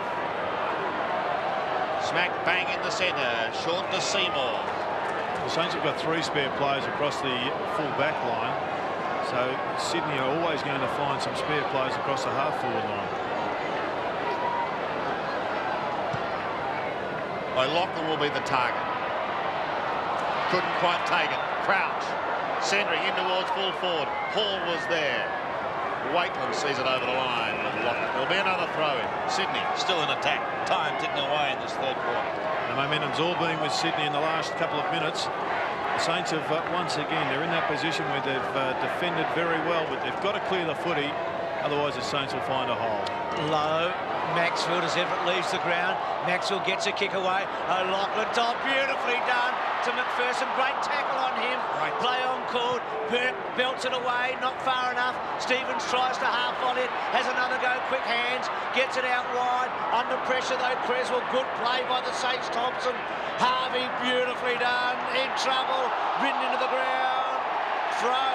Smack bang in the centre, short to Seymour. The Saints have got 3 spare players across the full back line. So Sydney are always going to find some spare players across the half forward line. Lachlan will be the target. Couldn't quite take it. Crouch. Centering in towards full forward. Hall was there. Waitland sees it over the line. There'll be another throw in. Sydney still in attack. Time ticking away in this third quarter. The momentum's all been with Sydney in the last couple of minutes. The Saints have once again, they're in that position where they've defended very well, but they've got to clear the footy. Otherwise, the Saints will find a hole. Low. Maxfield as Everett leaves the ground. Maxfield gets a kick away. O'Loughlin top, beautifully done. to McPherson. Great tackle on him. Right. Play on called. Burke belts it away, not far enough. Stevens tries to half on it, has another go, quick hands, gets it out wide. Under pressure though, Creswell. Good play by the Saints. Thompson. Harvey, beautifully done. In trouble, ridden into the ground. Throw.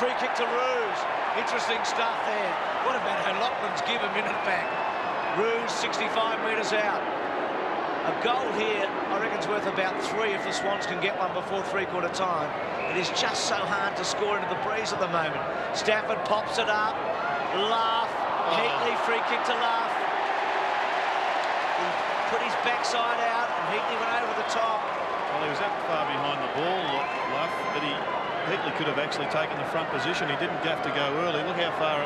Free kick to Roos. Interesting stuff there. What about O'Loughlin's give a minute back? Roos 65 metres out. A goal here, I reckon, is worth about 3 if the Swans can get one before three-quarter time. It is just so hard to score into the breeze at the moment. Stafford pops it up. Laugh. Heatley, free kick to Laugh. He put his backside out and Heatley went over the top. Well, he was that far behind the ball, Luff, that Heatley could have actually taken the front position. He didn't have to go early. Look how far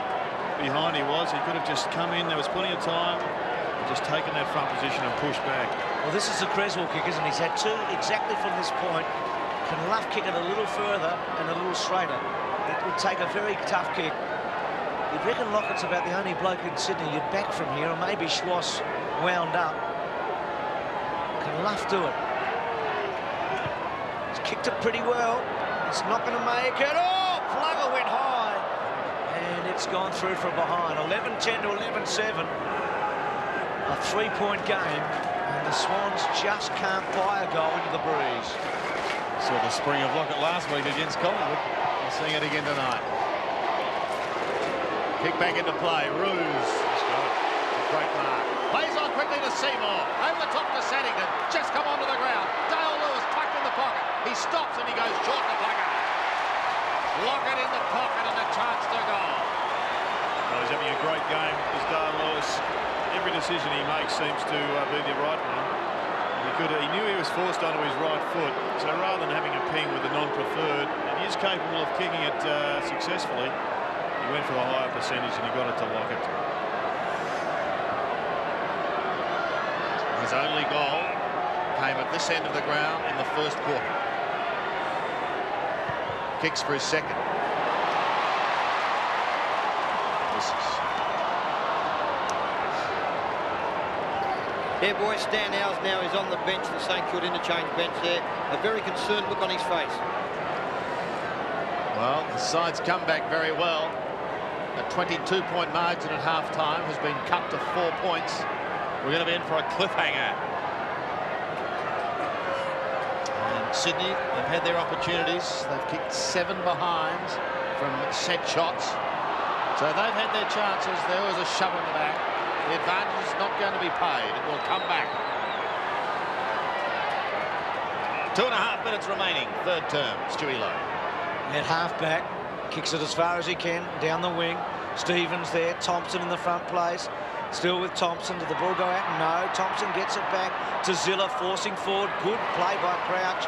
behind he was. He could have just come in. There was plenty of time. Just taken that front position and pushed back. Well, this is a Creswell kick, isn't he? He's had 2 exactly from this point. Can Luff kick it a little further and a little straighter? It would take a very tough kick. You'd reckon Lockett's about the only bloke in Sydney you'd back from here, or maybe Schloss wound up. Can Luff do it? He's kicked it pretty well. It's not going to make it. Oh, Plugger went high. And it's gone through from behind. 11-10 to 11-7. A 3-point game, and the Swans just can't buy a goal into the breeze. Saw the spring of Lockett last week against Collingwood. We're seeing it again tonight. Kick back into play. Roos. Great mark. Plays on quickly to Seymour. Over the top to Saddington. Just come onto the ground. Dale Lewis tucked in the pocket. He stops and he goes short to Plugger. Lockett in the pocket and a chance to goal. Well, he's having a great game, is Dale Lewis. Every decision he makes seems to be the right one. He knew he was forced onto his right foot, so rather than having a ping with the non-preferred, and he is capable of kicking it successfully, he went for the higher percentage and he got it to Lockett. His only goal came at this end of the ground in the first quarter. Kicks for his second. Yeah, boys, Stan Howes now is on the bench, the St Kilda interchange bench there. A very concerned look on his face. Well, the side's come back very well. A 22-point margin at half-time has been cut to 4 points. We're going to be in for a cliffhanger. And Sydney have had their opportunities. They've kicked 7 behind from set shots. So they've had their chances. There was a shove in the back. The advantage is not going to be paid. It will come back. 2.5 minutes remaining. Third term. Stewie Lowe. At half-back, kicks it as far as he can, down the wing. Stevens there, Thompson in the front place. Still with Thompson. Did the ball go out? No. Thompson gets it back to Zilla, forcing forward. Good play by Crouch.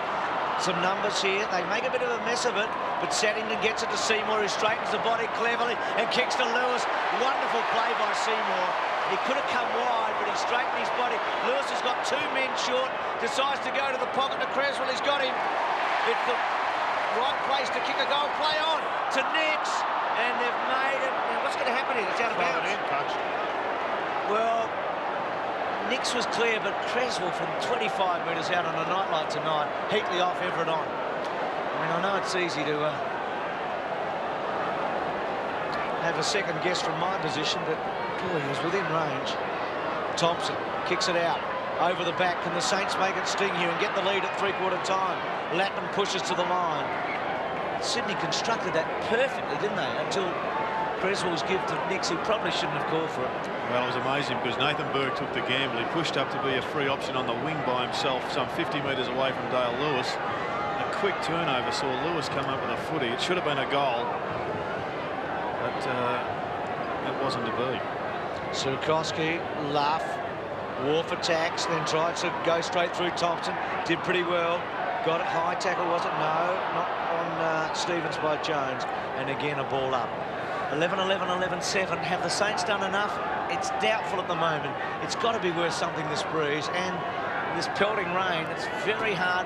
Some numbers here. They make a bit of a mess of it, but Saddington gets it to Seymour, who straightens the body cleverly and kicks to Lewis. Wonderful play by Seymour. He could have come wide, but he straightened his body. Lewis has got 2 men short, decides to go to the pocket to Creswell. He's got him. It's the right place to kick a goal. Play on to Nix, and they've made it. Now, what's going to happen here? It's out of bounds. Well, Nix was clear, but Creswell from 25 metres out on a night like tonight. Heatley off, Everett on. I mean, I know it's easy to have a second guess from my position, but boy, he was within range. Thompson kicks it out over the back. Can the Saints make it sting here and get the lead at three-quarter time? Lappin pushes to the line. Sydney constructed that perfectly, didn't they? Until Creswell's give to Nix, who probably shouldn't have called for it. Well, it was amazing because Nathan Burke took the gamble. He pushed up to be a free option on the wing by himself, some 50 metres away from Dale Lewis. A quick turnover saw Lewis come up with a footy. It should have been a goal, but it wasn't to be. Sirkowski, Luff, Wharf attacks, then tried to go straight through Thompson. Did pretty well. Got it. High tackle, was it? No, not on Stevens by Jones. And again, a ball up. 11-11, 11-7. Have the Saints done enough? It's doubtful at the moment. It's got to be worth something, this breeze. And this pelting rain, it's very hard.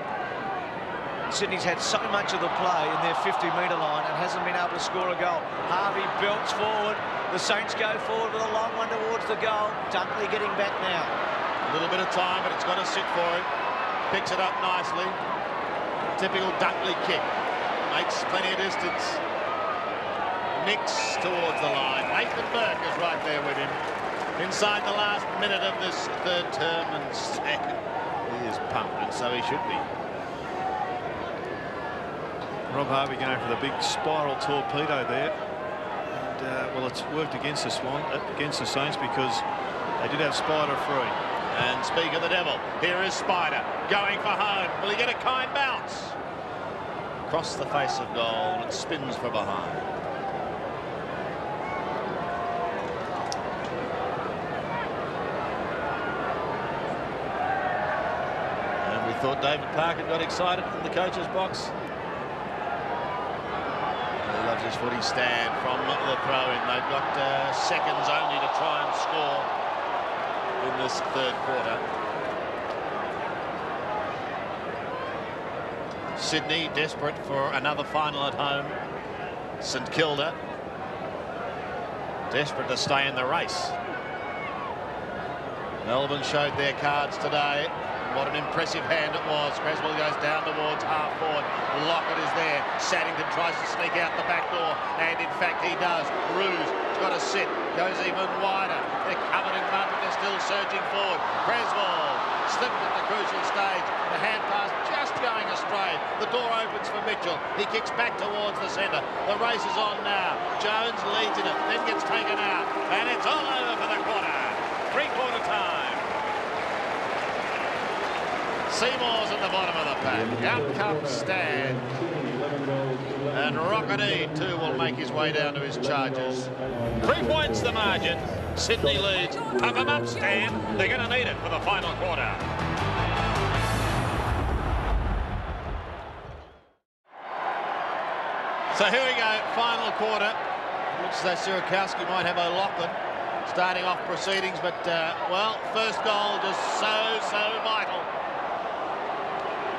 Sydney's had so much of the play in their 50-metre line and hasn't been able to score a goal. Harvey belts forward. The Saints go forward with a long one towards the goal. Dunkley getting back now. A little bit of time, but it's got to sit for him. Picks it up nicely. Typical Dunkley kick. Makes plenty of distance. Nicks towards the line. Nathan Burke is right there with him. Inside the last minute of this third term, and second. He is pumped, and so he should be. Rob Harvey going for the big spiral torpedo there. And, well, it's worked against the Saints, because they did have Spider free. And speak of the devil, here is Spider going for home. Will he get a kind bounce? Across the face of goal, and it spins from behind. And we thought David Parker got excited from the coach's box. He loves his footy stand from the throw-in. They've got seconds only to try and score in this third quarter. Sydney desperate for another final at home. St Kilda desperate to stay in the race. Melbourne showed their cards today. What an impressive hand it was. Creswell goes down towards half forward. Lockett is there. Saddington tries to sneak out the back door, and in fact he does. Ruse got to sit, goes even wider. They're covered in mud, but they're still surging forward. Creswell slipped at the crucial stage. The hand pass just going astray. The door opens for Mitchell. He kicks back towards the centre. The race is on now. Jones leads in it, then gets taken out, and it's all over for the quarter. Three-quarter time. Seymour's at the bottom of the pack. Up comes Stan. And Rockety, too, will make his way down to his charges. 3 points the margin. Sydney leads. Pump him up, Stan. They're going to need it for the final quarter. So here we go, final quarter. Looks as though Sierakowski might have O'Loughlin starting off proceedings, but, well, first goal just so vital.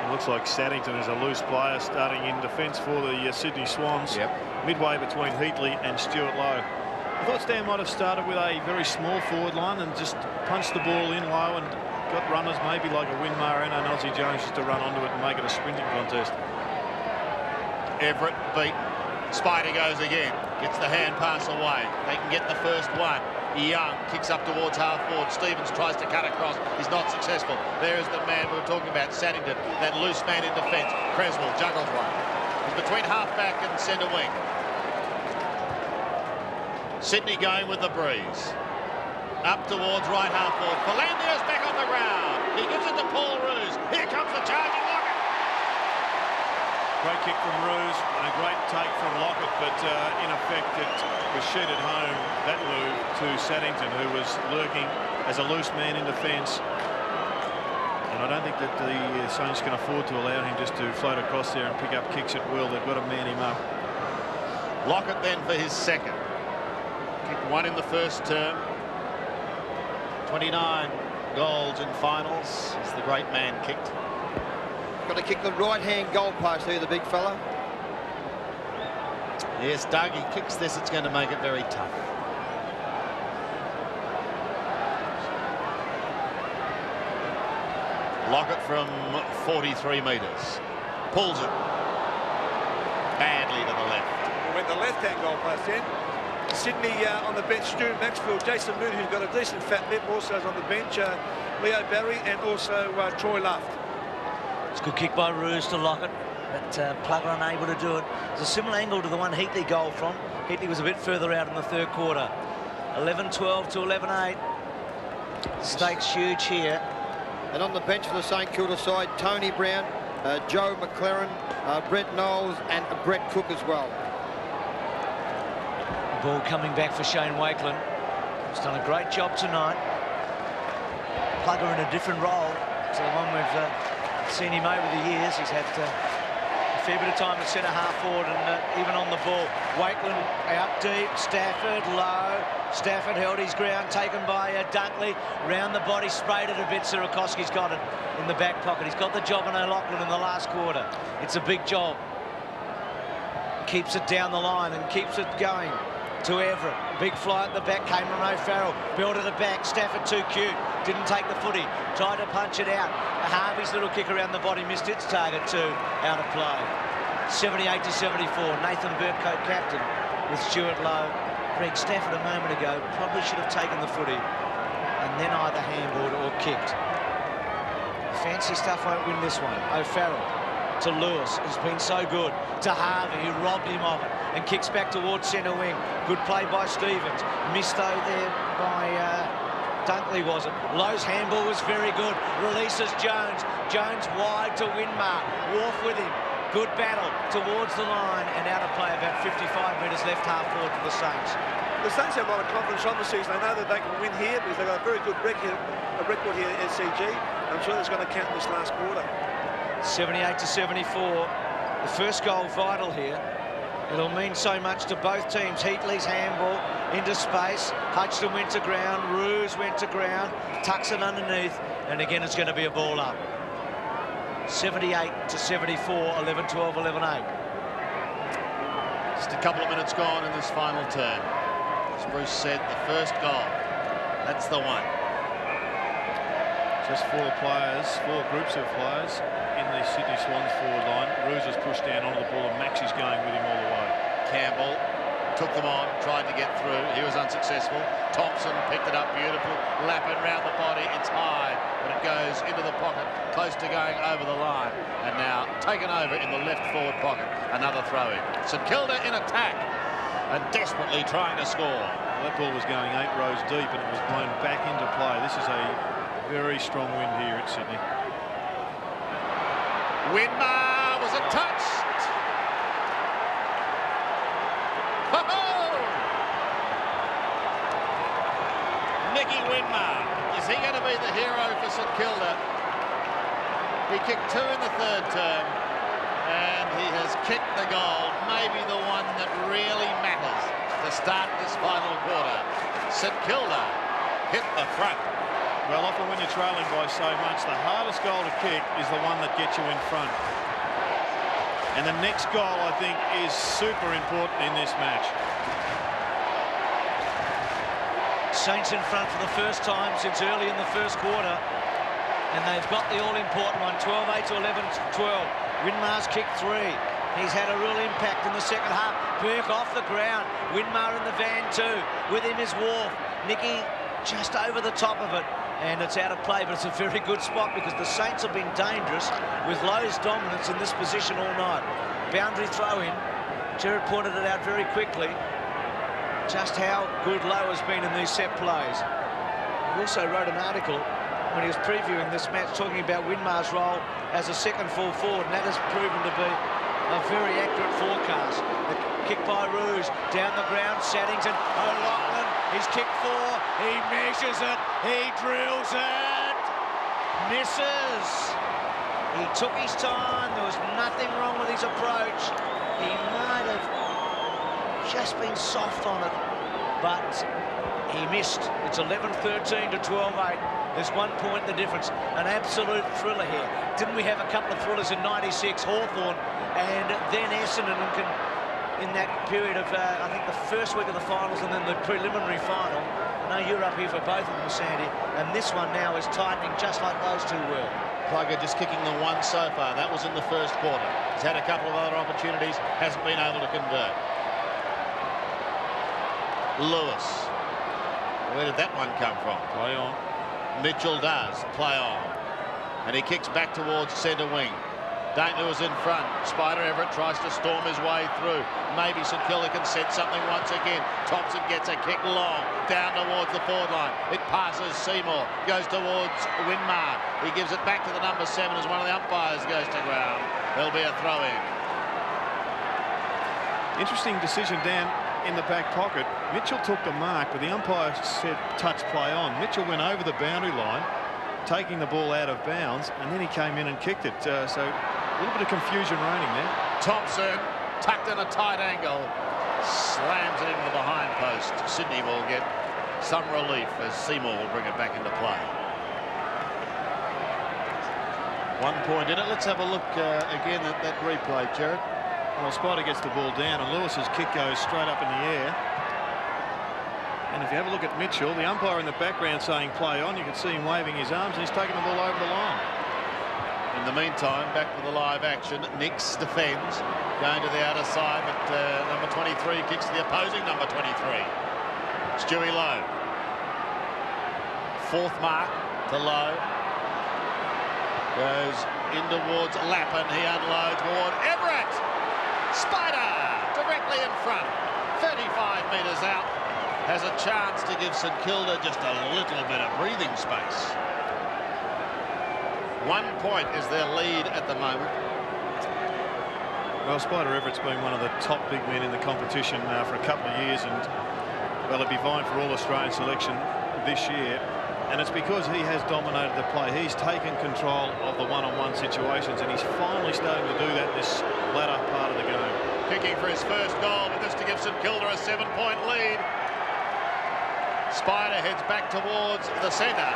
Looks like Saddington is a loose player starting in defence for the Sydney Swans. Yep. Midway between Heatley and Stuart Lowe. I thought Stan might have started with a very small forward line and just punched the ball in low and got runners maybe like a Winmar and an Ozzie Jones just to run onto it and make it a sprinting contest. Everett beat. Spider goes again. Gets the hand pass away. They can get the first one. Young kicks up towards half forward. Stevens tries to cut across. He's not successful. There is the man we were talking about, Saddington. That loose man in defence. Creswell juggles one. He's between half-back and centre wing. Sydney going with the breeze. Up towards right half forward. Philandia's back on the ground. He gives it to Paul Ruse. Here comes the charging Lockett. Great kick from Ruse and a great take from Lockett, but in effect it was sheeted home, that move, to Saddington, who was lurking as a loose man in defence. And I don't think that the Saints can afford to allow him just to float across there and pick up kicks at will. They've got to man him up. Lockett then for his second. Kicked one in the first term. 29 goals in finals as the great man kicked. Got to kick the right-hand goalpost here, the big fella. Yes, Doug, he kicks this, it's going to make it very tough. Lockett from 43 metres. Pulls it. Badly to the left. He went the left-hand goalpost in. Sydney on the bench, Stu Maxfield, Jason Moon, who's got a decent fat lip, also is on the bench. Leo Barry and also Troy Luft. It's a good kick by Ruse to Lockett, but Plugger unable to do it. It's a similar angle to the one Heatley goal from. Heatley was a bit further out in the third quarter. 11-12 to 11-8. Stakes huge here. And on the bench for the St Kilda side, Tony Brown, Joe McLaren, Brent Knowles and Brett Cook as well. Ball coming back for Shane Wakeland. He's done a great job tonight. Plugger in a different role to the one we've seen him over the years. He's had a fair bit of time at centre half forward and even on the ball. Wakeland out deep, Stafford low. Stafford held his ground, taken by Dunkley. Round the body, sprayed it a bit. Sierakowski's got it in the back pocket. He's got the job on O'Loughlin in the last quarter. It's a big job. Keeps it down the line and keeps it going. to Everett. Big fly at the back, Cameron O'Farrell. Belted it back, Stafford too cute. Didn't take the footy, tried to punch it out. Harvey's little kick around the body missed its target too, out of play. 78 to 74, Nathan Burke co-captain with Stuart Lowe. Greg Stafford a moment ago probably should have taken the footy and then either handballed or kicked. Fancy stuff won't win this one. O'Farrell to Lewis, who's been so good. To Harvey, who robbed him of it and kicks back towards centre wing. Good play by Stevens. Missed though there by Dunkley, was it? Lowe's handball was very good. Releases Jones. Jones wide to Winmar. Wharf with him. Good battle towards the line and out of play. About 55 metres left half forward for the Saints. The Saints have a lot of confidence on the season. They know that they can win here because they've got a very good record here at SCG. I'm sure that's going to count in this last quarter. 78 to 74. The first goal vital here. It'll mean so much to both teams. Heatley's handball into space. Hudson went to ground. Roos went to ground. Tucks it underneath. And again, it's going to be a ball up. 78 to 74. 11-12, 11-8. Just a couple of minutes gone in this final term. As Bruce said, the first goal. That's the one. Just four groups of players in the Sydney Swans forward line. Roos has pushed down onto the ball and Max is going with him all the way. Campbell took them on, tried to get through. He was unsuccessful. Thompson picked it up beautiful, lapping round the body. It's high, but it goes into the pocket, close to going over the line. And now taken over in the left forward pocket. Another throw in. St Kilda in attack and desperately trying to score. Well, that ball was going 8 rows deep and it was blown back into play. This is a very strong wind here at Sydney. Winmar was a touch. Nicky Winmar, is he going to be the hero for St Kilda? He kicked 2 in the third term and he has kicked the goal, maybe the one that really matters to start this final quarter. St Kilda hit the front. Well, often when you're trailing by so much, the hardest goal to kick is the one that gets you in front. And the next goal, I think, is super important in this match. Saints in front for the first time since early in the first quarter. And they've got the all-important one, 12-8 to 11-12. Winmar's kicked 3. He's had a real impact in the second half. Burke off the ground. Winmar in the van too. With him is Wharf. Nicky just over the top of it. And it's out of play, but it's a very good spot because the Saints have been dangerous with Lowe's dominance in this position all night. Boundary throw in. Jared pointed it out very quickly, just how good Lowe has been in these set plays. He also wrote an article when he was previewing this match talking about Winmar's role as a second full forward, and that has proven to be a very accurate forecast. The kick by Rouge, down the ground, Saddington, O'Loughlin, he's kicked 4, he measures it, he drills it, misses. He took his time, there was nothing wrong with his approach. He might have just been soft on it, but he missed. It's 11-13 to 12-8. There's 1 point the difference. An absolute thriller here. Didn't we have a couple of thrillers in 96, Hawthorn and then Essendon in that period of, I think, the first week of the finals and then the preliminary final. I know you're up here for both of them, Sandy, and this one now is tightening just like those two were. Plugger just kicking the 1 so far. That was in the first quarter. He's had a couple of other opportunities, hasn't been able to convert. Lewis. Where did that one come from? Play on. Mitchell does play on. And he kicks back towards centre wing. Daintley was in front. Spider Everett tries to storm his way through. Maybe St Kilda can set something once again. Thompson gets a kick long, down towards the forward line. It passes Seymour, goes towards Winmar. He gives it back to the number 7 as one of the umpires goes to ground. There'll be a throw in. Interesting decision down in the back pocket. Mitchell took the mark, but the umpire said touch play on. Mitchell went over the boundary line, taking the ball out of bounds, and then he came in and kicked it. So a little bit of confusion reigning there. Thompson, tucked in a tight angle, slams it into the behind post. Sydney will get some relief as Seymour will bring it back into play. 1 point in it. Let's have a look again at that replay, Jared. Well, Spider gets the ball down and Lewis's kick goes straight up in the air. And if you have a look at Mitchell, the umpire in the background saying play on, you can see him waving his arms, and he's taking the ball over the line. In the meantime, back with the live action. Nix defends, going to the outer side, but number 23 kicks to the opposing number 23. Stewie Lowe. Fourth mark to Lowe. Goes in towards Lappin. He unloads toward Everett. Spider directly in front. 35 metres out. Has a chance to give St Kilda just a little bit of breathing space. 1 point is their lead at the moment. Well, Spider Everett's been one of the top big men in the competition for a couple of years, and well, he'll be vying for All-Australian selection this year. And it's because he has dominated the play. He's taken control of the one-on-one situations, and he's finally starting to do that in this latter part of the game. Kicking for his first goal, with this to give St Kilda a 7-point lead. Spider heads back towards the centre.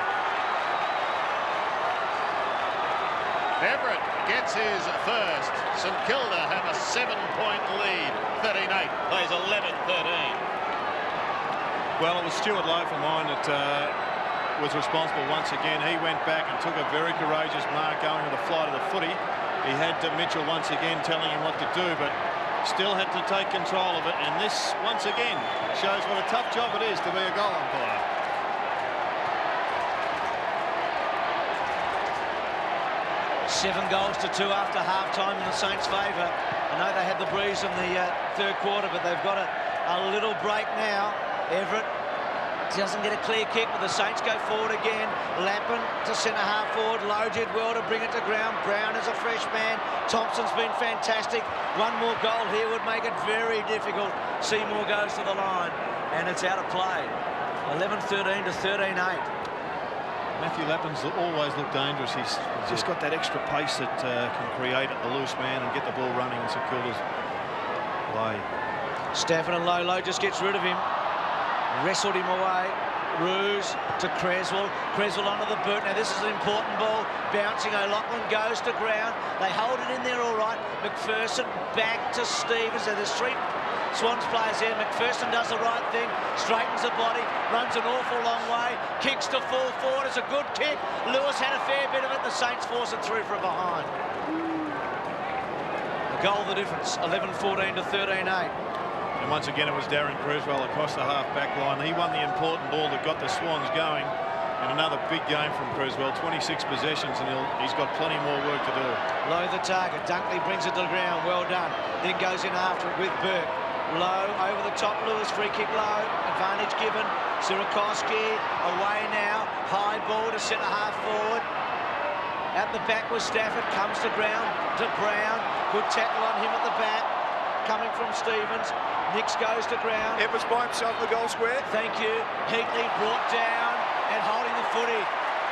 Everett gets his first. St Kilda have a 7-point lead. 13-8, plays 11-13. Well, it was Stuart Lowe from mine that was responsible once again. He went back and took a very courageous mark going to the flight of the footy. He had Mitchell once again telling him what to do, but still had to take control of it. And this, once again, shows what a tough job it is to be a goal umpire. Seven goals to 2 after half-time in the Saints' favour. I know they had the breeze in the third quarter, but they've got a little break now. Everett doesn't get a clear kick, but the Saints go forward again. Lappin to centre-half forward. Lowe did well to bring it to ground. Brown is a fresh man. Thompson's been fantastic. One more goal here would make it very difficult. Seymour goes to the line, and it's out of play. 11-13 to 13-8. Matthew Lappin's always looked dangerous. He's just got that extra pace that can create at the loose man and get the ball running in St Kilda's way. Stafford and Lowe just gets rid of him. Wrestled him away. Ruse to Creswell. Creswell under the boot. Now this is an important ball. Bouncing, O'Loughlin goes to ground. They hold it in there all right. McPherson back to Stevens. So there's 3 Swans players here. McPherson does the right thing. Straightens the body. Runs an awful long way. Kicks to full forward. It's a good kick. Lewis had a fair bit of it. The Saints force it through from behind. A goal the difference. 11-14 to 13-8. And once again, it was Darren Creswell across the half-back line. He won the important ball that got the Swans going. And another big game from Creswell. 26 possessions, and he's got plenty more work to do. Lowe the target. Dunkley brings it to the ground. Well done. Then goes in after it with Burke. Lowe over the top. Lewis, free kick low. Advantage given. Sierakowski away now. High ball to centre-half forward. At the back was Stafford. Comes to ground to Brown. Good tackle on him at the back. Coming from Stevens. Nix goes to ground. Evans by himself in the goal square. Thank you. Heatley brought down and holding the footy.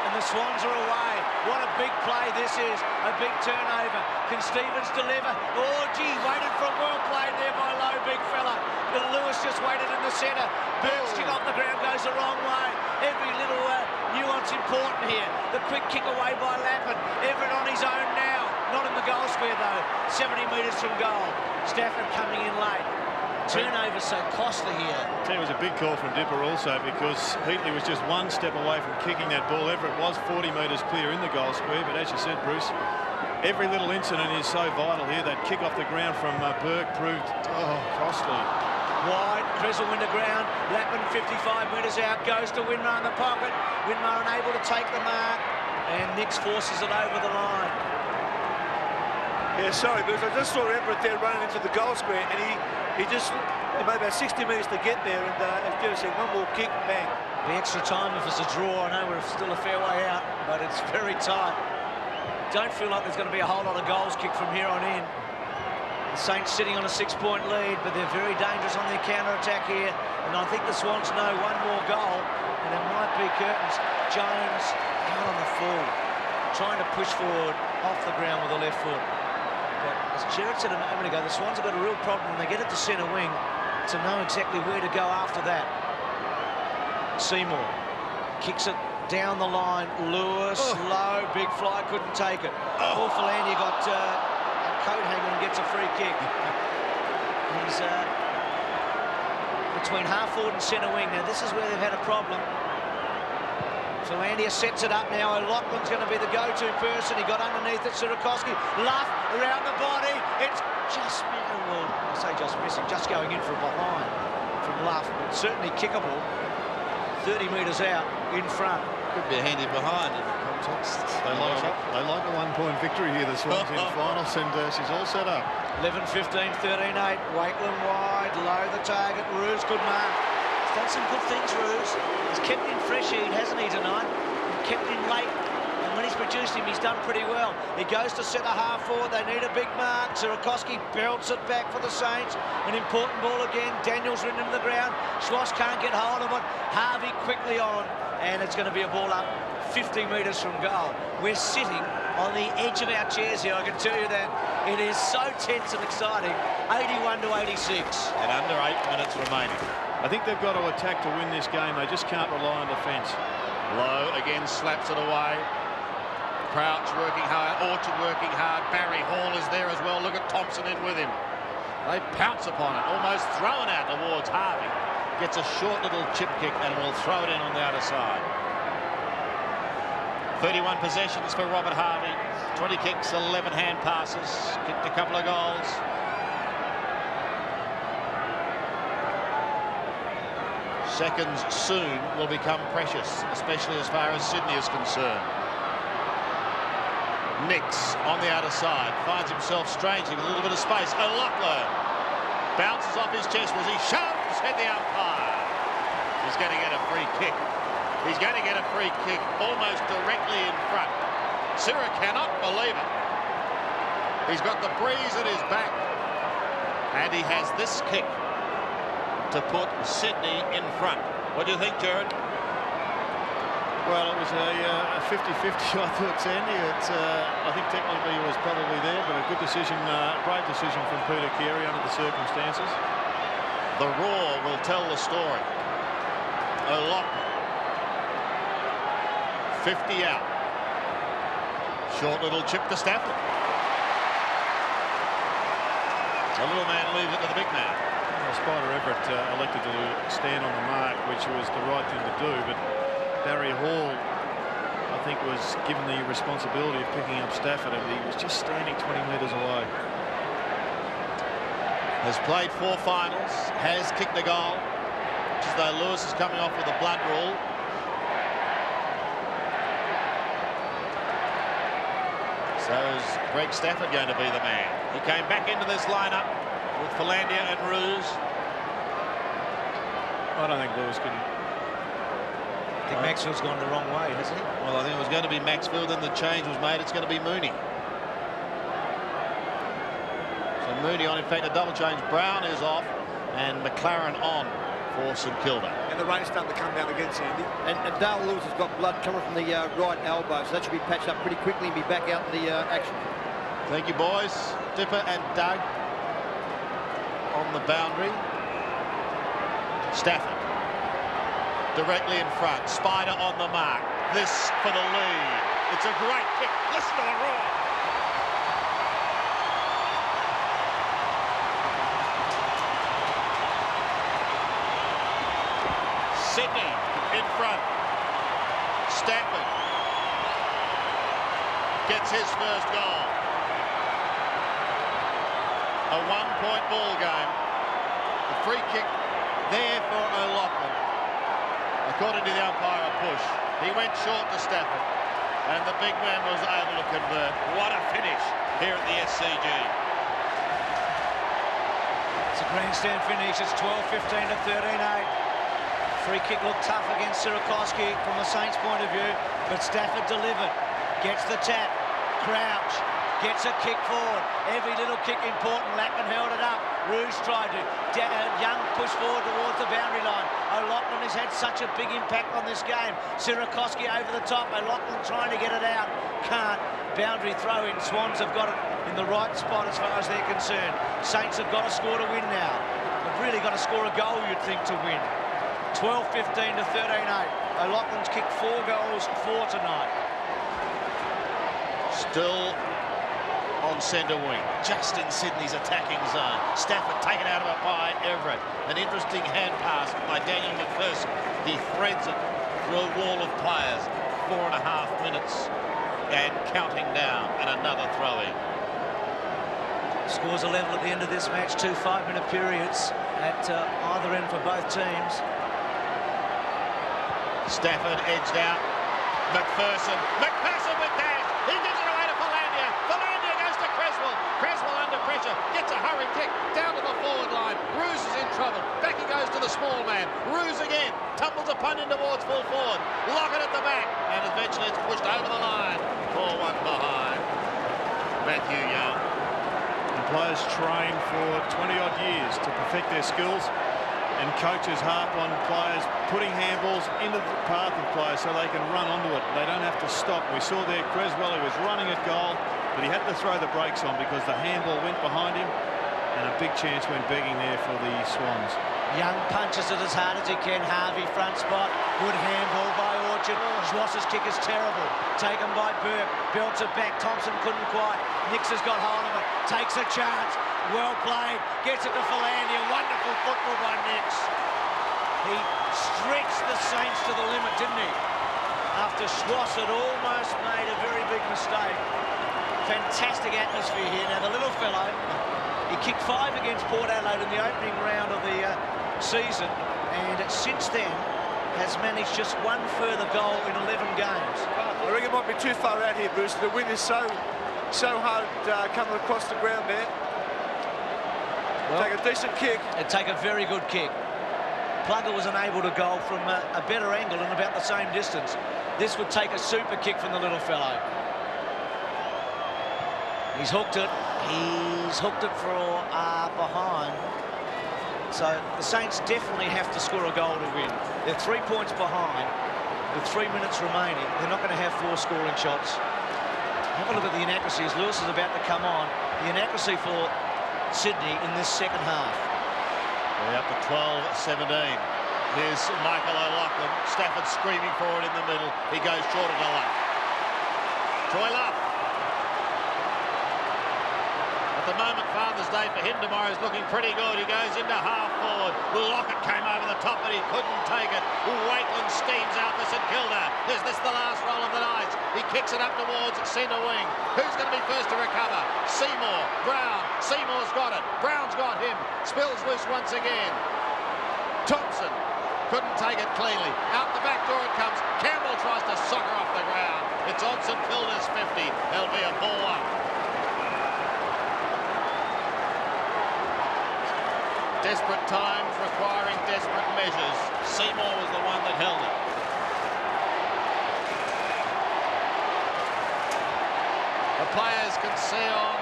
And the Swans are away. What a big play this is. A big turnover. Can Stevens deliver? Oh, gee, waited for a well played there by Lowe, big fella. But Lewis just waited in the centre. Burke's kick off the ground goes the wrong way. Every little nuance important here. The quick kick away by Lappin. Everett on his own now. Not in the goal square, though. 70 metres from goal. Stafford coming in late. Turnover so costly here. It was a big call from Dipper also, because Heatley was just 1 step away from kicking that ball. Everett was 40 metres clear in the goal square, but as you said, Bruce, every little incident is so vital here. That kick off the ground from Burke proved costly. Wide, Creswell win the ground. Lappin 55 metres out, goes to Winmar in the pocket. Winmar unable to take the mark, and Nix forces it over the line. Yeah, sorry, because I just saw Everett there running into the goal square, and he made about 60 metres to get there, and as Jerry said, one more kick, bang. The extra time if it's a draw. I know we're still a fair way out, but it's very tight. Don't feel like there's going to be a whole lot of goals kicked from here on in. The Saints sitting on a 6-point lead, but they're very dangerous on their counter-attack here, and I think the Swans know one more goal, and it might be curtains. Jones out on the full, trying to push forward off the ground with the left foot. But as Jared said a moment ago, the Swans have got a real problem when they get it to centre wing to know exactly where to go after that. Seymour kicks it down the line. Lewis, Lowe, big fly, couldn't take it. Orfalania got a coat hanger and gets a free kick. The between half forward and centre wing. Now, this is where they've had a problem. Philandia sets it up now. O'Loughlin's going to be the go-to person. He got underneath it. Sierakowski, Luff around the body. It's just, well, I say just missing, just going in from behind from Luff. But certainly kickable. 30 metres out in front. Could be a handy behind in the context. They like a one-point victory here, the Swans in finals, and she's all set up. 11-15, 13-8. Wakeland wide, low the target. Roos, good mark. He's done some good things, Roos. He's kept in fresh heat, hasn't he, tonight? Kept in late. And when he's produced him, he's done pretty well. He goes to centre half forward. They need a big mark. Sierakowski belts it back for the Saints. An important ball again. Daniels written into the ground. Schloss can't get hold of it. Harvey quickly on. And it's going to be a ball up 50 metres from goal. We're sitting on the edge of our chairs here, I can tell you that. It is so tense and exciting. 81-86. And under 8 minutes remaining. I think they've got to attack to win this game. They just can't rely on defence. Lowe again slaps it away. Crouch working hard, Orchard working hard. Barry Hall is there as well. Look at Thompson in with him. They pounce upon it, almost thrown out towards Harvey. Gets a short little chip kick and will throw it in on the outer side. 31 possessions for Robert Harvey. 20 kicks, 11 hand passes. Kicked a couple of goals. Seconds soon will become precious, especially as far as Sydney is concerned. Nix on the outer side, finds himself strangely with a little bit of space. O'Loughlin bounces off his chest as he shoves at the umpire. He's going to get a free kick. He's going to get a free kick almost directly in front. Sira cannot believe it. He's got the breeze at his back. And he has this kick to put Sydney in front. What do you think, Jared? Well, it was a 50-50, I thought, Sandy. I think technically it was probably there, but a good decision, great decision from Peter Carey under the circumstances. The roar will tell the story. O'Loughlin, 50 out. Short little chip to Stafford. The little man leaves it to the big man. Well, Spider Everett elected to stand on the mark, which was the right thing to do, but Barry Hall, I think, was given the responsibility of picking up Stafford, and he was just standing 20 metres away. Has played 4 finals, has kicked a goal, just as though Lewis is coming off with a blood rule. So is Greg Stafford going to be the man? He came back into this lineup with Philandia and Roos. I don't think Lewis can. I think Maxfield's gone the wrong way, hasn't he? Well, I think it was going to be Maxfield, and the change was made. It's going to be Mooney. So Mooney on, in fact, a double change. Brown is off, and McLaren on for St Kilda. And the rain's starting to come down again, Sandy. And Dale Lewis has got blood coming from the right elbow, so that should be patched up pretty quickly and be back out in the action. Thank you, boys. Dipper and Doug on the boundary. Stafford directly in front. Spider on the mark. This for the lead. It's a great kick. Listen to the roar. Sydney in front. Stafford gets his first goal. A one-point ball game. The free kick there for O'Loughlin. According to the umpire, a push. He went short to Stafford, and the big man was able to convert. What a finish here at the SCG. It's a grandstand finish. It's 12-15 to 13-8. Free kick looked tough against Sierakowski from the Saints' point of view, but Stafford delivered. Gets the tap. Crouch. Gets a kick forward. Every little kick important. Lackman held it up. Rouge tried to. Young pushed forward towards the boundary line. O'Loughlin has had such a big impact on this game. Sierakowski over the top. O'Loughlin trying to get it out. Can't. Boundary throw in. Swans have got it in the right spot as far as they're concerned. Saints have got to score to win now. They've really got to score a goal, you'd think, to win. 12-15 to 13-8. O'Loughlin's kicked 4 goals, 4 tonight. Still on centre wing, just in Sydney's attacking zone. Stafford taken out of it by Everett. An interesting hand pass by Daniel McPherson. He threads it through a wall of players. 4.5 minutes and counting down, and another throw-in. Scores are level at the end of this match. 2 5-minute periods at either end for both teams. Stafford edged out. McPherson with dash. He gives it away to Philandia. Philandia goes to Creswell. Creswell under pressure. Gets a hurry kick down to the forward line. Roos is in trouble. Back he goes to the small man. Roos again. Tumbles a punt in towards full forward. Lockett at the back. And eventually it's pushed over the line. 4-1 behind. Matthew Young. And players train for 20-odd years to perfect their skills. And coaches harp on players putting handballs into the path of players so they can run onto it. They don't have to stop. We saw there Creswell, he was running at goal, but he had to throw the brakes on because the handball went behind him, and a big chance went begging there for the Swans. Young punches it as hard as he can. Harvey front spot. Good handball by Orchard. Schwass's kick is terrible. Taken by Burke. Belts it back. Thompson couldn't quite. Nix has got hold of it. Takes a chance. Well played. Gets it to Philandia. Wonderful football by Nix. He stretched the Saints to the limit, didn't he? After Schwass had almost made a very big mistake. Fantastic atmosphere here. Now, the little fellow, he kicked 5 against Port Adelaide in the opening round of the season, and since then has managed just 1 further goal in 11 games. I reckon it might be too far out here, Bruce. The wind is so hard coming across the ground there. Well, take a decent kick. And take a very good kick. Plugger was unable to goal from a better angle and about the same distance. This would take a super kick from the little fellow. He's hooked it. He's hooked it for behind. So the Saints definitely have to score a goal to win. They're 3 points behind with 3 minutes remaining. They're not going to have 4 scoring shots. Have a look at the inaccuracy as Lewis is about to come on. The inaccuracy for Sydney in this second half. We're up to 12-17. Here's Michael O'Loughlin. Stafford screaming for it in the middle. He goes short of the left. Troy Love. At the moment, Father's Day for him tomorrow is looking pretty good. He goes into half forward. Lockett came over the top, but he couldn't take it. Waitland steams out for St Kilda. Is this the last roll of the night? He kicks it up towards centre wing. Who's going to be first to recover? Seymour, Brown. Seymour's got it. Brown's got him. Spills loose once again. Thompson couldn't take it cleanly. Out the back door it comes. Campbell tries to sucker off the ground. It's on St Kilda's 50. There'll be a ball up. Desperate times requiring desperate measures. Seymour was the one that held it. The players can see on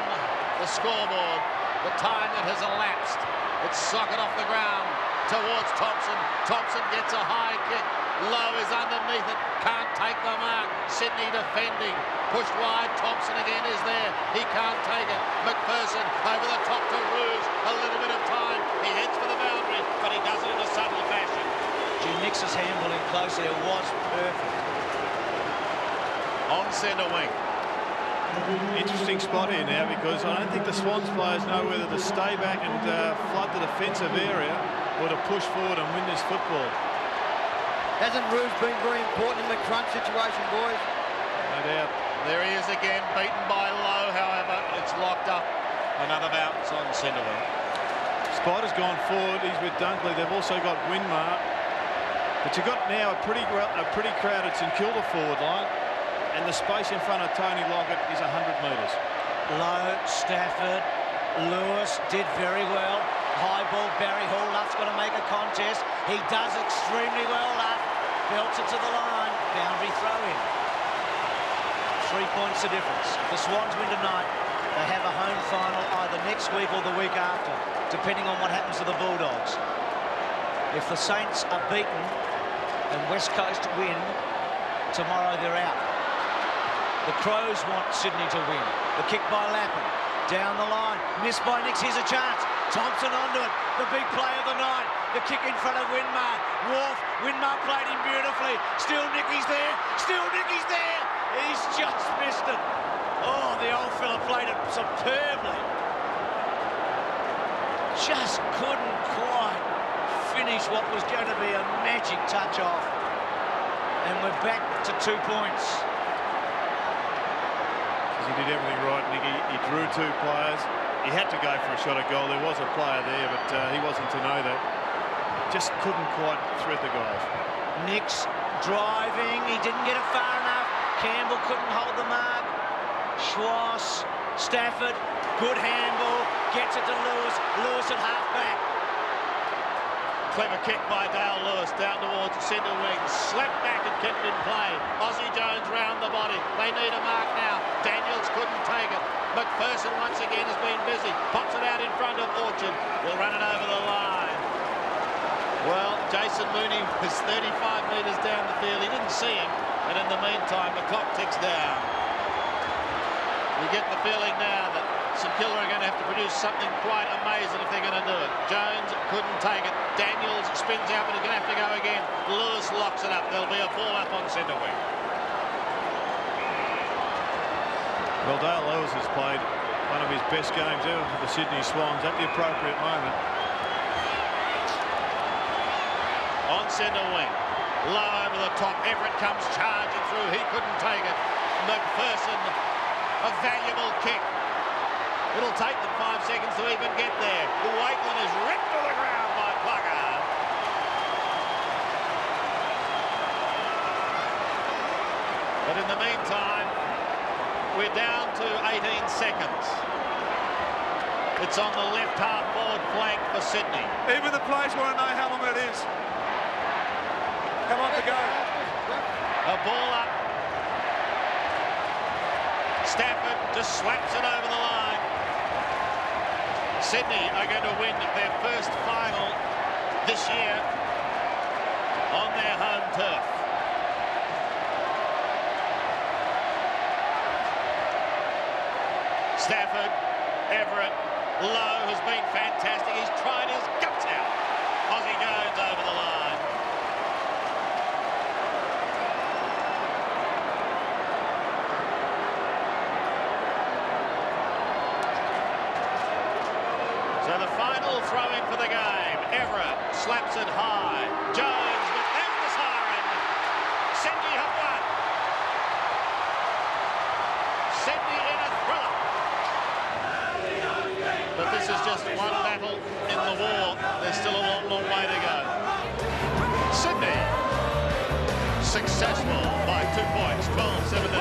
the scoreboard the time that has elapsed. It's socket off the ground towards Thompson. Thompson gets a high kick. Lowe is underneath it. Can't take the mark. Sydney defending. Pushed wide. Thompson again is there. He can't take it. McPherson over the top to Roos. A little bit of time. He heads for the boundary, but he does it in a subtle fashion. Nix's handballing close there was perfect. On centre wing. Interesting spot here now because I don't think the Swans players know whether to stay back and flood the defensive area or to push forward and win this football. Hasn't Roos been very important in the crunch situation, boys? No doubt. There he is again, beaten by Lowe, however, it's locked up. Another bounce on centre wing. Spider's gone forward, he's with Dunkley, they've also got Winmar. But you've got now a pretty crowded St Kilda forward line, and the space in front of Tony Lockett is 100 metres. Lowe, Stafford, Lewis did very well. High ball, Barry Hall. Luff's got to make a contest. He does extremely well, Luff. Belts it to the line. Boundary throw in. 3 points the difference. If the Swans win tonight, they have a home final either next week or the week after, depending on what happens to the Bulldogs. If the Saints are beaten and West Coast win, tomorrow they're out. The Crows want Sydney to win. The kick by Lappin. Down the line. Missed by Nix. Here's a chance. Thompson onto it. The big play of the night. The kick in front of Winmar. Wharf. Winmar played him beautifully. Still Nicky's there. Still Nicky's there. He's just missed it. Oh, the old fella played it superbly. Just couldn't quite finish what was going to be a magic touch off. And we're back to 2 points. He did everything right, Nicky. He drew 2 players. He had to go for a shot at goal. There was a player there, but he wasn't to know that. Just couldn't quite thread the guys. Nix driving. He didn't get it far enough. Campbell couldn't hold the mark. Schwartz, Stafford, good handball. Gets it to Lewis. Lewis at half-back. Clever kick by Dale Lewis down towards the centre wing. Slapped back and kept in play. Aussie Jones round the body. They need a mark now. Daniels couldn't take it. McPherson once again has been busy. Pops it out in front of Orchard. Will run it over the line. Well, Jason Mooney was 35 metres down the field. He didn't see him. And in the meantime, the clock ticks down. You get the feeling now that St Kilda are going to have to produce something quite amazing if they're going to do it. Jones couldn't take it. Daniels spins out, but he's going to have to go again. Lewis locks it up. There'll be a ball up on centre wing. Well, Dale Lewis has played one of his best games ever for the Sydney Swans at the appropriate moment. On centre wing. Low over the top. Everett comes charging through. He couldn't take it. McPherson, a valuable kick. It'll take them 5 seconds to even get there. Wakeland is ripped to the ground by Plugger. But in the meantime, we're down to 18 seconds. It's on the left half forward flank for Sydney. Even the players want to know how long it is. Come on to go. A ball up. Stafford just slaps it over the line. Sydney are going to win their first final this year on their home turf. Stafford, Everett, Lowe has been fantastic. He's tried his guts out. Aussie Jones over the line. So the final throw-in for the game. Everett slaps it high. Jones, but there's the siren. Sydney have won. Sydney in a thriller. But this is just one battle in the war. There's still a long, long way to go. Sydney successful by 2 points, 12-17.